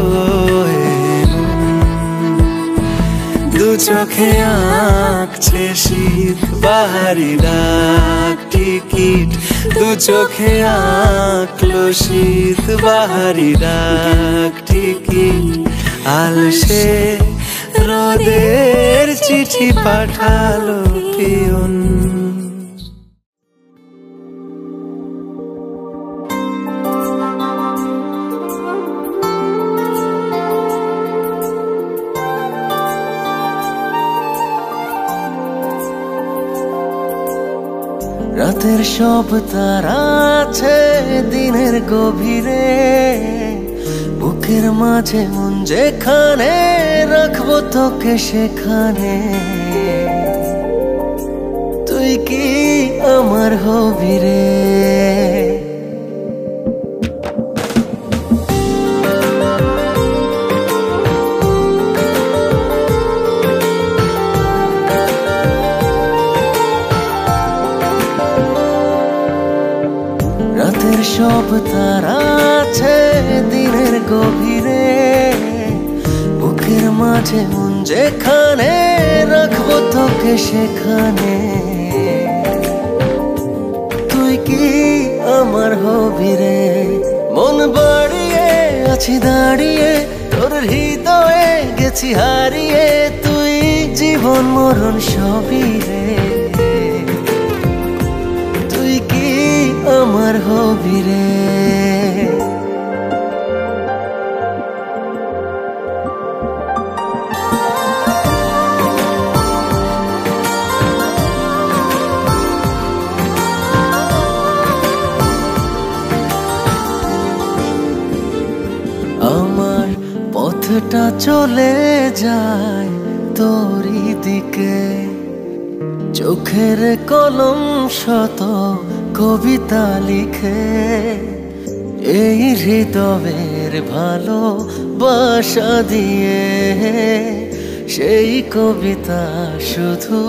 দু চোখে আঁকছে শীত বাহারি ডাক টিকিট, দু চোখে আঁকলো শীত বাহারি ডাক টিকিট। আলসে রোদের চিঠি পাঠালো পিয়ন। রাতের সব তারা আছে দিনের গভীরে, বুকের মাঝে মন যেখানে রাখবো তোকে সেখানে, তুই কি আমার হবি রে? রাতের সব তারা আছে দিনের গভীরে, বুকের মাঝে মন যেখানে রাখবো তোকে সেখানে, তুই কি আমার হবি রে? মন বাড়িয়ে আছি দাঁড়িয়ে তোর হৃদয়ে গেছি হারিয়ে, তুই জীবন মরণ সবই রে, তুই কি আমার হবি রে? আমার পথটা চলে যায় তোরই দিকে, চোখের কলম শত কবিতা লিখে, এই হৃদয়ের ভালোবাসা দিয়ে সেই কবিতা শুধু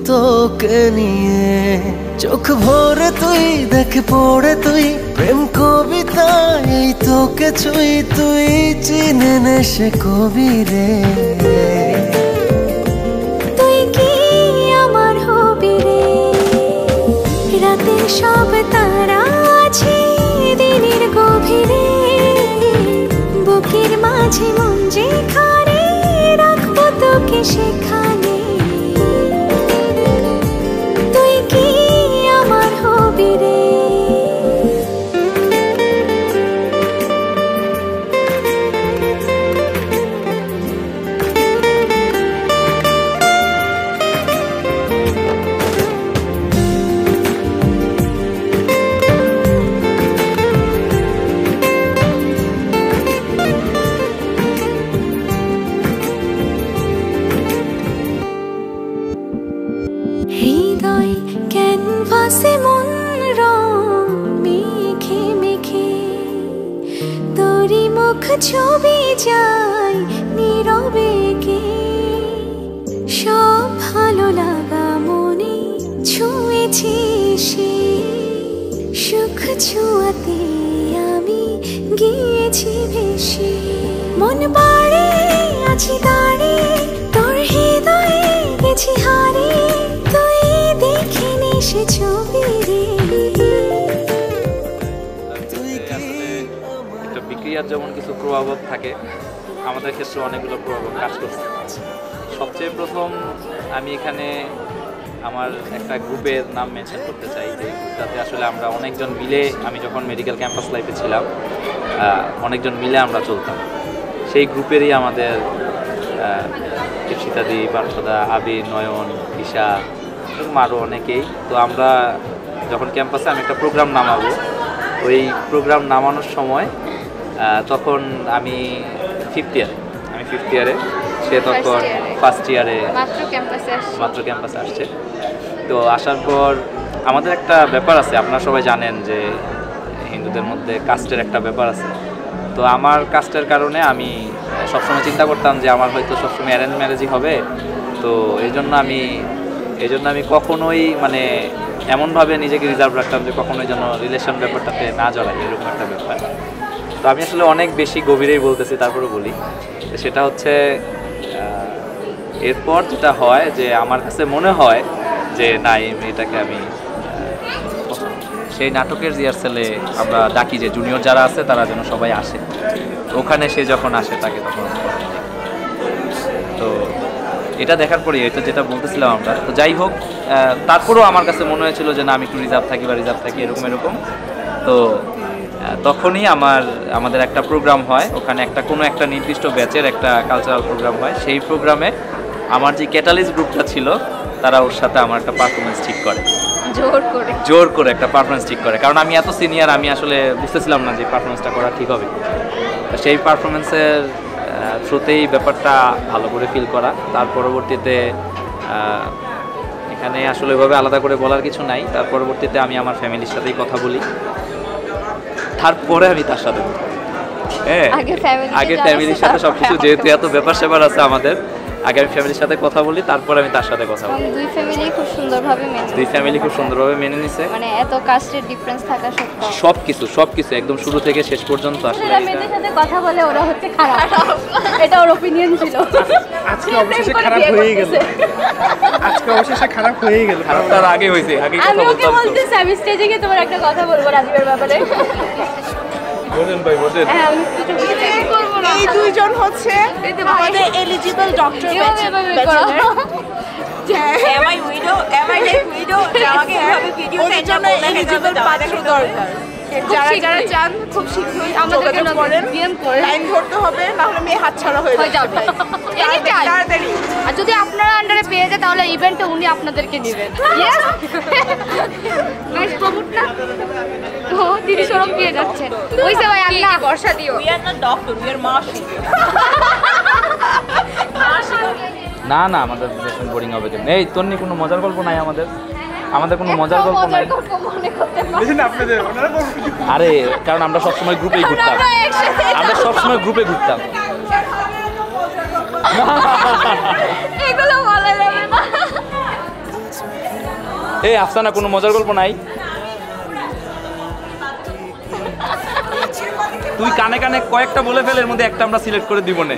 তোকে নিয়ে। চোখ ভরে তুই দেখ পড়ে তুই প্রেম কবিতা, এই তোকে ছুঁই তুই চিনে নে সে কবি রে, তুই কি আমার হবি রে? রাতে সব তারা আছে দিনের গভীরে, বুকের মাঝে মন যেখানে রাখবো তোকে সেখানে, তুই কি আমার হবি রে? হৃদয় ক্যানভাসে মন রং মেখে মেখে, তোরই মুখ ছবি যায় নীরবে কে, সব ভালো লাগা মনে ছুঁয়েছি সে, সুখ ছুঁয়াতে আমি গিয়েছি ভেসে, মন বাড়ে আছি দাঁড়িয়ে তোর হৃদয়ে গেছি হারিয়ে, তুই দেখিনি সে ছবি রে, তুই কি একটা বিক্রিয়ার যেমন কিছু প্রভাব থাকে, আমাদের ক্ষেত্রে অনেকগুলো প্রভাব কাজ করছে। সবচেয়ে প্রথম আমি এখানে আমার একটা গ্রুপের নাম মেনশন করতে চাই, যে গ্রুপটাতে আসলে আমরা অনেকজন মিলে, আমি যখন মেডিকেল ক্যাম্পাস লাইফে ছিলাম অনেকজন মিলে আমরা চলতাম। সেই গ্রুপেরই আমাদের দীপশিতাদি, পার্থদা, আবির, নয়ন, ঈশা, এরকম আরও অনেকেই। তো আমরা যখন ক্যাম্পাসে আমি একটা প্রোগ্রাম নামাবো, ওই প্রোগ্রাম নামানোর সময় তখন আমি ফিফথ ইয়ারে, সে তখন ফার্স্ট ইয়ারে মাত্র ক্যাম্পাসে আসছে। তো আসার পর আমাদের একটা ব্যাপার আছে, আপনারা সবাই জানেন যে হিন্দুদের মধ্যে কাস্টের একটা ব্যাপার আছে। তো আমার কাস্টের কারণে আমি সবসময় চিন্তা করতাম যে আমার হয়তো সবসময় অ্যারেঞ্জ ম্যারেজই হবে। তো এই জন্য আমি কখনোই মানে এমনভাবে নিজেকে রিজার্ভ রাখতাম যে কখনোই যেন রিলেশন ব্যাপারটাতে না জড়াই, এরকম একটা ব্যাপার। তো আমি আসলে অনেক বেশি গভীরেই বলতেছি, তারপরে বলি সেটা হচ্ছে এরপর যেটা হয় যে আমার কাছে মনে হয় যে না, এই মেয়েটাকে আমি সেই নাটকের রিহার্সেলে আমরা ডাকি যে জুনিয়র যারা আছে তারা যেন সবাই আসে, ওখানে সে যখন আসে তাকে তখন তো এটা দেখার পরে এটা যেটা বলতেছিলাম আমরা। তো যাই হোক, তারপরেও আমার কাছে মনে হয়েছিল যে না, আমি একটু রিজার্ভ থাকি এরকম। তো তখনই আমাদের একটা প্রোগ্রাম হয়, ওখানে কোনো একটা নির্দিষ্ট ব্যাচের একটা কালচারাল প্রোগ্রাম হয়। সেই প্রোগ্রামে আমার যে ক্যাটালিস্ট গ্রুপটা ছিল তারা ওর সাথে আমার একটা পারফরমেন্স ঠিক করে, জোর করে একটা পারফরমেন্স ঠিক করে। কারণ আমি এত সিনিয়র, আমি আসলে বুঝতেছিলাম না যে পারফরমেন্সটা করা ঠিক হবে। সেই পারফরমেন্সের থ্রুতেই ব্যাপারটা ভালো করে ফিল করা। তার পরবর্তীতে এখানে আসলে এভাবে আলাদা করে বলার কিছু নাই। তার পরবর্তীতে আমি আমার ফ্যামিলির সাথেই কথা বলি, তারপরে আমি তার সাথে আগে ফ্যামিলির সাথে সবকিছু, যেহেতু এত ব্যাপার স্যাপার আছে আমাদের, আগে আমি ফ্যামিলির সাথে কথা বলি, তারপর আমি তার সাথে কথা বলি। দুই ফ্যামিলি খুব সুন্দরভাবে মেনে নিছে, মানে এত কাস্টের ডিফারেন্স থাকা সত্ত্বেও সবকিছু একদম শুরু থেকে শেষ পর্যন্ত। আসলে মেয়েদের সাথে কথা বলে ওরা হচ্ছে খারাপ, এটা ওর অপিনিয়ন ছিল। আজকে অবশেষে খারাপ হয়ে গেল, খারাপটার আগে হয়েছে, আগে কথা আমি ওকে বলতেছি আমি স্টেজে গিয়ে তোমার একটা কথা বলবো রাজীবের ব্যাপারে। বলেন ভাই, বলেন। এই দুইজন হচ্ছে আমাদের এলিজিবল ডক্টর যারা যারা চান খুব শীঘ্রই যোগাযোগ করেন, লাইন ধরতে হবে, না হলে মেয়ে হাতছাড়া হয়ে যাবে। আর যদি আপনারা আন্ডারে পেয়ে যায় তাহলে ইভেন্টে উনি আপনাদেরকে নেবেন। প্রমোট না ও দিদি সরম পেয়ে যাচ্ছে। ওইসে ভাই আল্লাহ বর্ষা দিও। We are not doctor, we are মাসি। না না, আমাদের সেশন বোরিং হবে কেন? এই তোর কোনো মজার গল্প নাই? আমাদের কোনো মজার গল্প নাই। আরে কারণ আমরা সবসময় গ্রুপেই ঘুরতাম, এগুলো বলা যাবে না। এই আফসানা, কোনো মজার গল্প নাই? তুই কানে কানে কয়েকটা বলে ফেলে, এর মধ্যে একটা আমরা সিলেক্ট করে দিব না।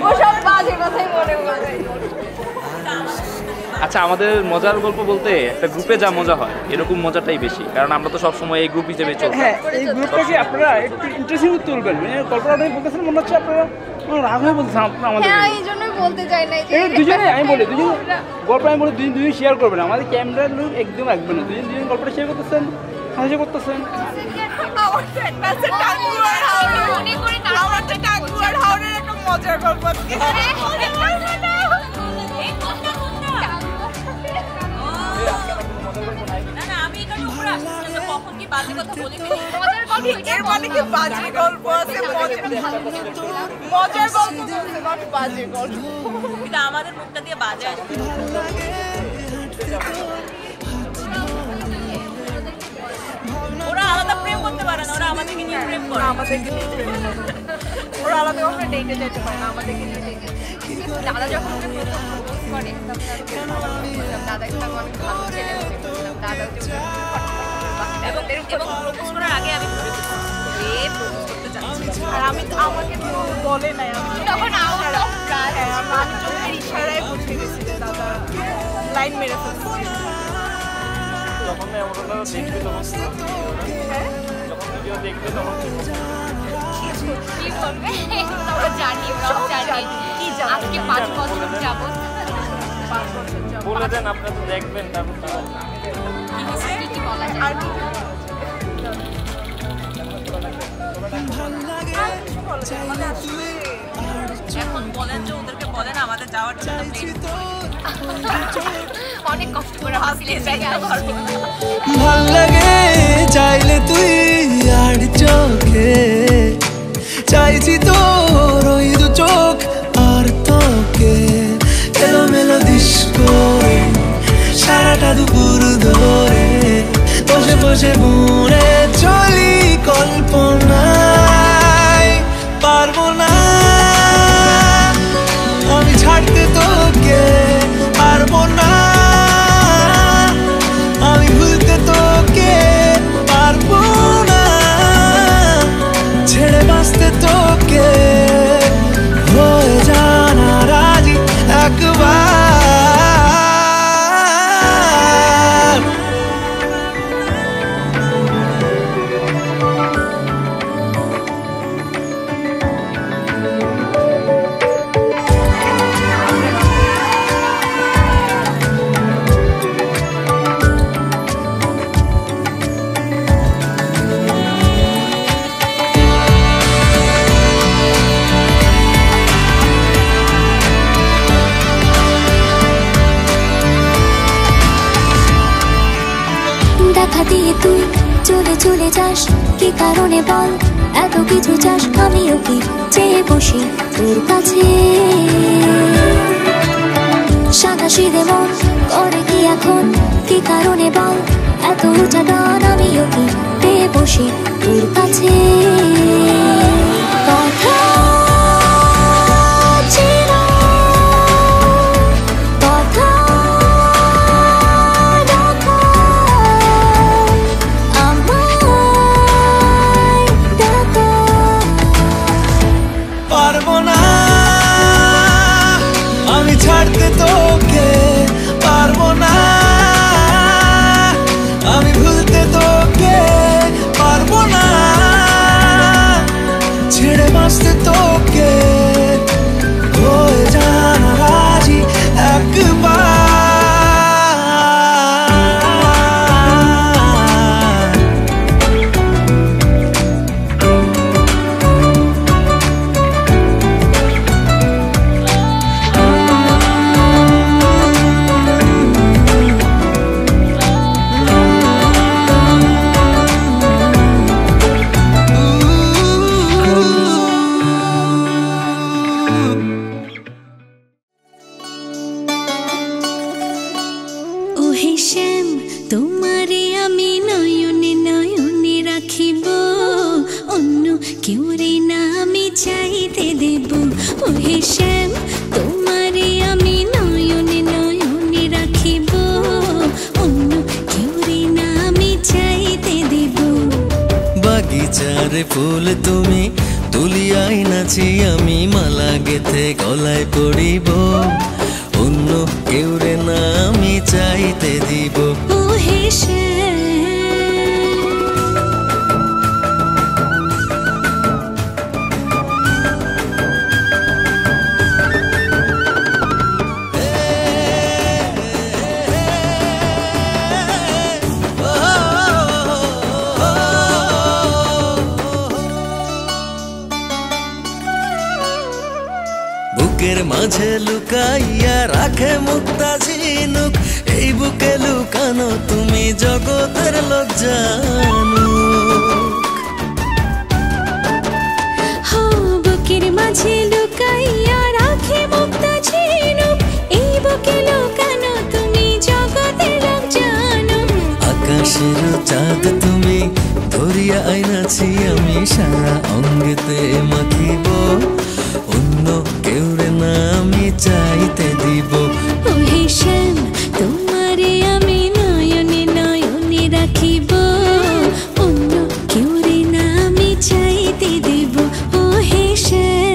আচ্ছা, আমাদের মজার গল্প বলতে একটা গ্রুপে যা মজা হয় এরকম মজাটাই বেশি, কারণ আমরা তো সবসময় এই গ্রুপ হিসেবে চলছি। হ্যাঁ, এই গ্রুপটাকে আপনারা একটু ইন্টারেস্টিং তুলবেন। গল্পটা আপনি বলতেছেন, মনে হচ্ছে আপনারা রাগ হয়ে বলতেছেন আমাদের। হ্যাঁ, এই জন্যই বলতে চাই না। এই দুজনে আমি বলি, গল্প আমি বলি দুজন শেয়ার করবেন, আমাদের ক্যামেরার লোক একদম রাখবেন না। দুজন গল্পটা শেয়ার করতেছেন, হাসি করতেছেন। মজার গল্প আমাদের মুখটা দিয়ে বাজে আসবে। ওরা আলাদা প্রেম করতে পারে না, ওরা আমাদেরকে নিয়ে প্রেম করে। ওরা আলাদা কখনো ডেটে যেতে পারে না, আমাদেরকে নিয়ে ডেটে। দাদা যখন ওকে প্রপোজ করে দাদাকে অনেক ভালো ছেলে বলেছিলাম। দাদা এবং প্রপোজ করার আগে আমি প্রপোজ করতে চাচ্ছি, আর আমাকে তো বলে নাই। তখন আমি চোখের ইশারায় বুঝে গেছি যে দাদা লাইন মেরে ফেলছে। যখন দেখবে তখন কি করবে আমরা জানি, কি আজকে 5 বছর যাবত বলে দেন, আপনারা তো দেখবেন না কি বলা যায়। আর এখন বলেন যে ওদেরকে বলেন আমাদের যাওয়ার জন্য অনেক কষ্ট করে হাসলে ভাল লাগে চাইলে তুই আর চোখে, চাইছি তোর ওই দু চোখ আর তোকে এলোমেলো দিস করে সারাটা দুপুর ধরে বসে বসে বুড়ে চলি কল্পনায়। পারবো না আমি ছাড়তে তোকে, পারবো না আমি ভুলতে তোকে, পারবো না ছেড়ে বাঁচতে তোকে। হয়ে জানা রাজি একবার। দেখা দিয়ে তুই চলে চলে যাস কি কারণে বল, এত কিছু চাস আমিও কি চেয়ে বসি তোর কাছে। সাতাশিদে মন করে কি এখন, কি কারণে বল এত উঁচা টান, আমিও কি পেয়ে বসি তোর কাছে। কথা ছাড়তে তোকে পারবো না, আমি ভুলতে তোকে পারবো না, ছেড়ে বাঁচতে তোকে হয়ে জানা রাজি একবার। তোমারে আমি নয়নে নয়নে রাখিব, অন্য কেউ রে না আমি চাইতে দেব। ওহে শ্যাম তোমারে আমি নয়নে নয়নে রাখিব, অন্য কেউ রে না আমি চাইতে দেব। বাগিচারে ফুল তুমি তুলিয়াই নাছি, আমি মালা গেথে গলায় পড়িব, অন্য কেউ রে না আমি চাইতে দিব। ওহে শ্যাম বুকের মাঝে লুকাইয়া রাখে মুক্তা ঝিনুক, এই বুকে লুকানো তুমি জগতের লোক জানুক। বুকের মাঝে লুকাইয়া রাখে মুক্তা ঝিনুক, এই বুকে লুকানো তুমি জগতের লোক জানুক। আকাশের চাঁদ তুমি ধরিয়া আইনাছি, আমি সারা অঙ্গেতে মাখিব, অন্য কেউ রে না আমি চাইতে দিব। ওহে শ্যাম তোমারে আমি নয়নে নয়নে রাখিব, অন্য কেউ রে না আমি চাইতে দেব। ওহে শ্যাম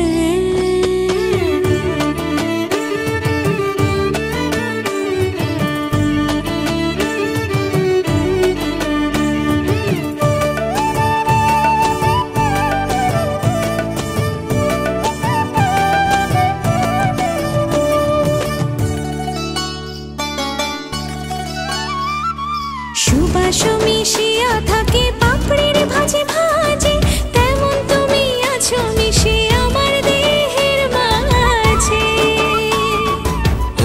সুবাস মিশিয়া থাকে পাপড়ির ভাজে ভাজে, তেমন তুমি আছো মিশে আমার দেহের মাঝে।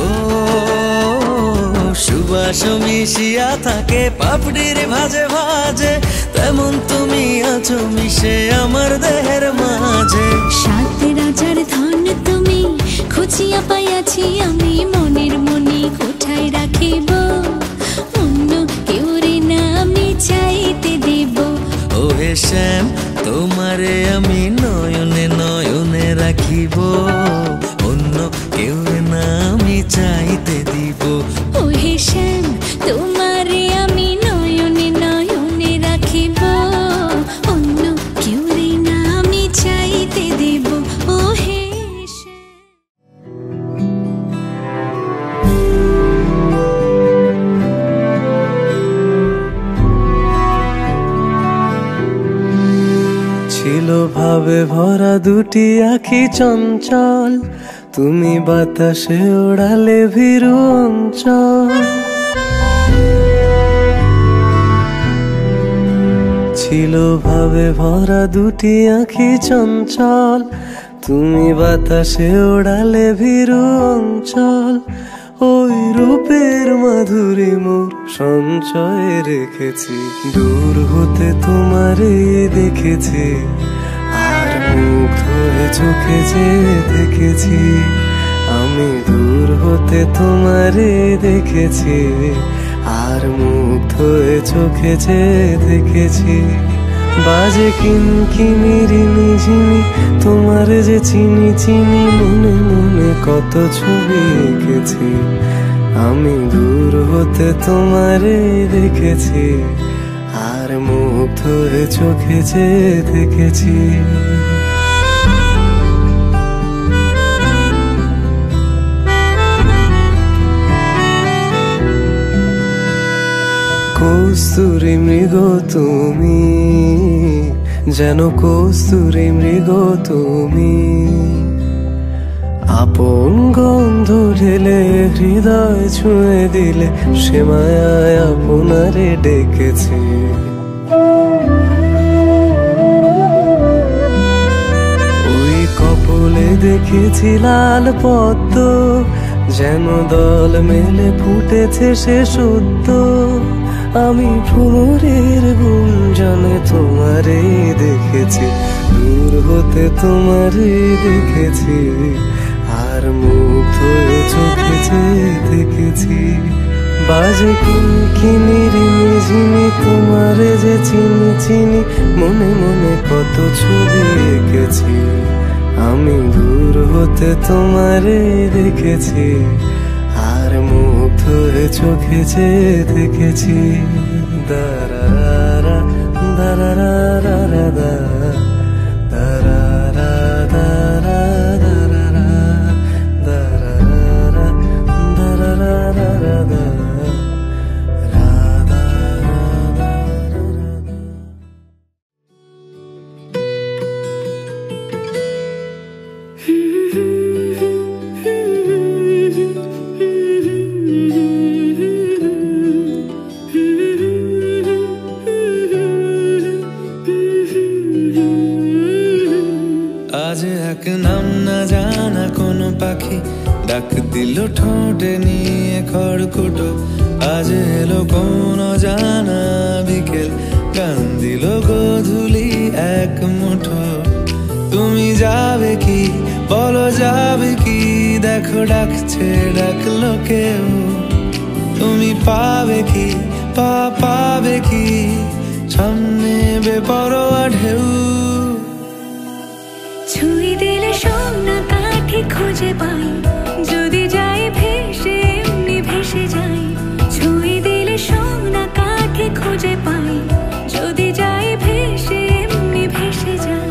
ও সুবাস মিশিয়া থাকে পাপড়ির ভাজে ভাজে, তেমন তুমি আছো মিশে আমার দেহের মাঝে। সাত রাজার ধন তুমি খুঁজিয়া পাইয়াছি, আমি মনের মনি কোঠায় রাখিব, অন্য কেউ রে না আমি চাইতে দেব। ওহে শ্যাম তোমারে আমি নয়নে নয়নে রাখিব, অন্য কেউ না আমি চাইতে দিব। ওহে শ্যাম তোমারে আমি নয়নে নয়নে রাখিব, অন্য কেউ রে না আমি চাইতে দেব। ওহে ছিল ভাবে ভরা দুটি আখি চঞ্চল, তুমি বাতাসে ওড়ালে ভীরু অঞ্চল। ছিল ভাবে ভরা দুটি আখি চঞ্চল, তুমি বাতাসে ওড়ালে ভীরু অঞ্চল। ওই রূপের মাধুরী মোর সঞ্চয়ে রেখেছি, দূর হতে তোমারে দেখেছি, আর মুগ্ধ হয়ে চোখে যে দেখেছি, আমি দূর হতে তোমারে দেখেছি, আর মুগ্ধ হয়ে চোখে যে দেখেছি। বাজে কিনকিনিরি নিঝিনি, তোমার যে চিনি চিনি, মনে মনে কত ছবি এঁকেছি, আমি দূর হতে তোমারে দেখেছি, আর মুগ্ধ হয়ে চোখে যে দেখেছি। কস্তুরী মৃগ তুমি, যেন কস্তুরী মৃগ তুমি, আপন গন্ধ ঢেলে হৃদয় ছুঁয়ে দিলে, সে মায়ায় আপনারে ডেকেছে। ওই কপলে দেখেছি লাল পদ্ম, যেন দল মেলে ফুটেছে সে সদ্য, আমি ভ্রমরের গুঞ্জনে তোমারে দেখেছি, দূর হতে তোমারে দেখেছি, আর মুগ্ধ হয়ে চোখে যে দেখেছি। বাজে কিনকিনিরি নিঝিনি, তোমারে যে চিনি চিনি, মনে মনে কত ছবি এঁকেছি, আমি দূর হতে তোমারে দেখেছি, আর মুগ্ধ হয়ে চোখে যে দেখেছি। দারারা দারারা দারারা দারারা দারারা দারারা দারারা। আজ এক নাম না জানা কোনো পাখি ডাক দিল ঠোঁটে নিয়ে খড়কুটো, আজ এলো কোন জানা বিকেল, গান দিল গোধূলি এক মুঠো। তুমি যাবে কি বলো যাবে কি, দেখো ডাকছে ডাকলো কেউ, তুমি পাবে কি পাবে কি, সামনে বেপরোয়া ঢেউ। ছুঁই দিলে সোনা কাঠি খুঁজে পাই, যদি যাই ভেসে এমনি ভেসে যাই। ছুঁই দিলে সোনা কাঠি খুঁজে পাই, যদি যাই ভেসে এমনি ভেসে যাই।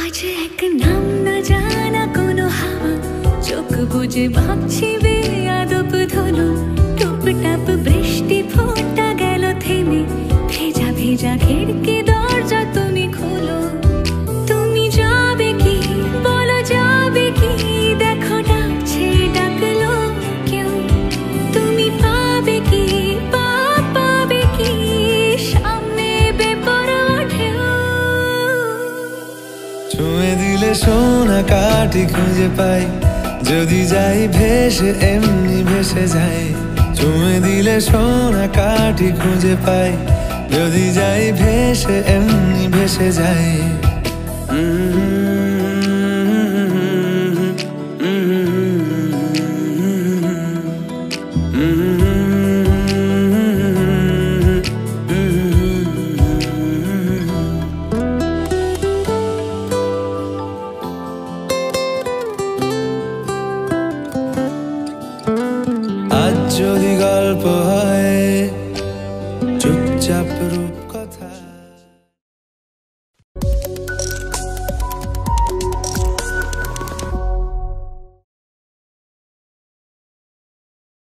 আজ এক নাম না জানা কোনো হাওয়া, চোখ বুঝে ভাবছি বেয়াদব ধলো, টুপটাপ বৃষ্টি ফোঁটা গেল থেমে, ভেজা ভেজা খিড়কি দরজা তুমি খোলো। তুমি যাবে কি বলো যাবে কি, দেখো ডাকছে ডাকলো কেউ, তুমি পাবে কি পাবে কি, সামনে বেপরোয়া ঢেউ। ছুঁয়ে দিলে সোনা কাঠি খুঁজে পাই, যদি যাই ভেসে এমনি ভেসে যাই। ছুঁয়ে দিলে সোনা কাঠি খুঁজে পাই, যদি যাই ভেসে এমনি ভেসে যাই। আজ যদি গল্প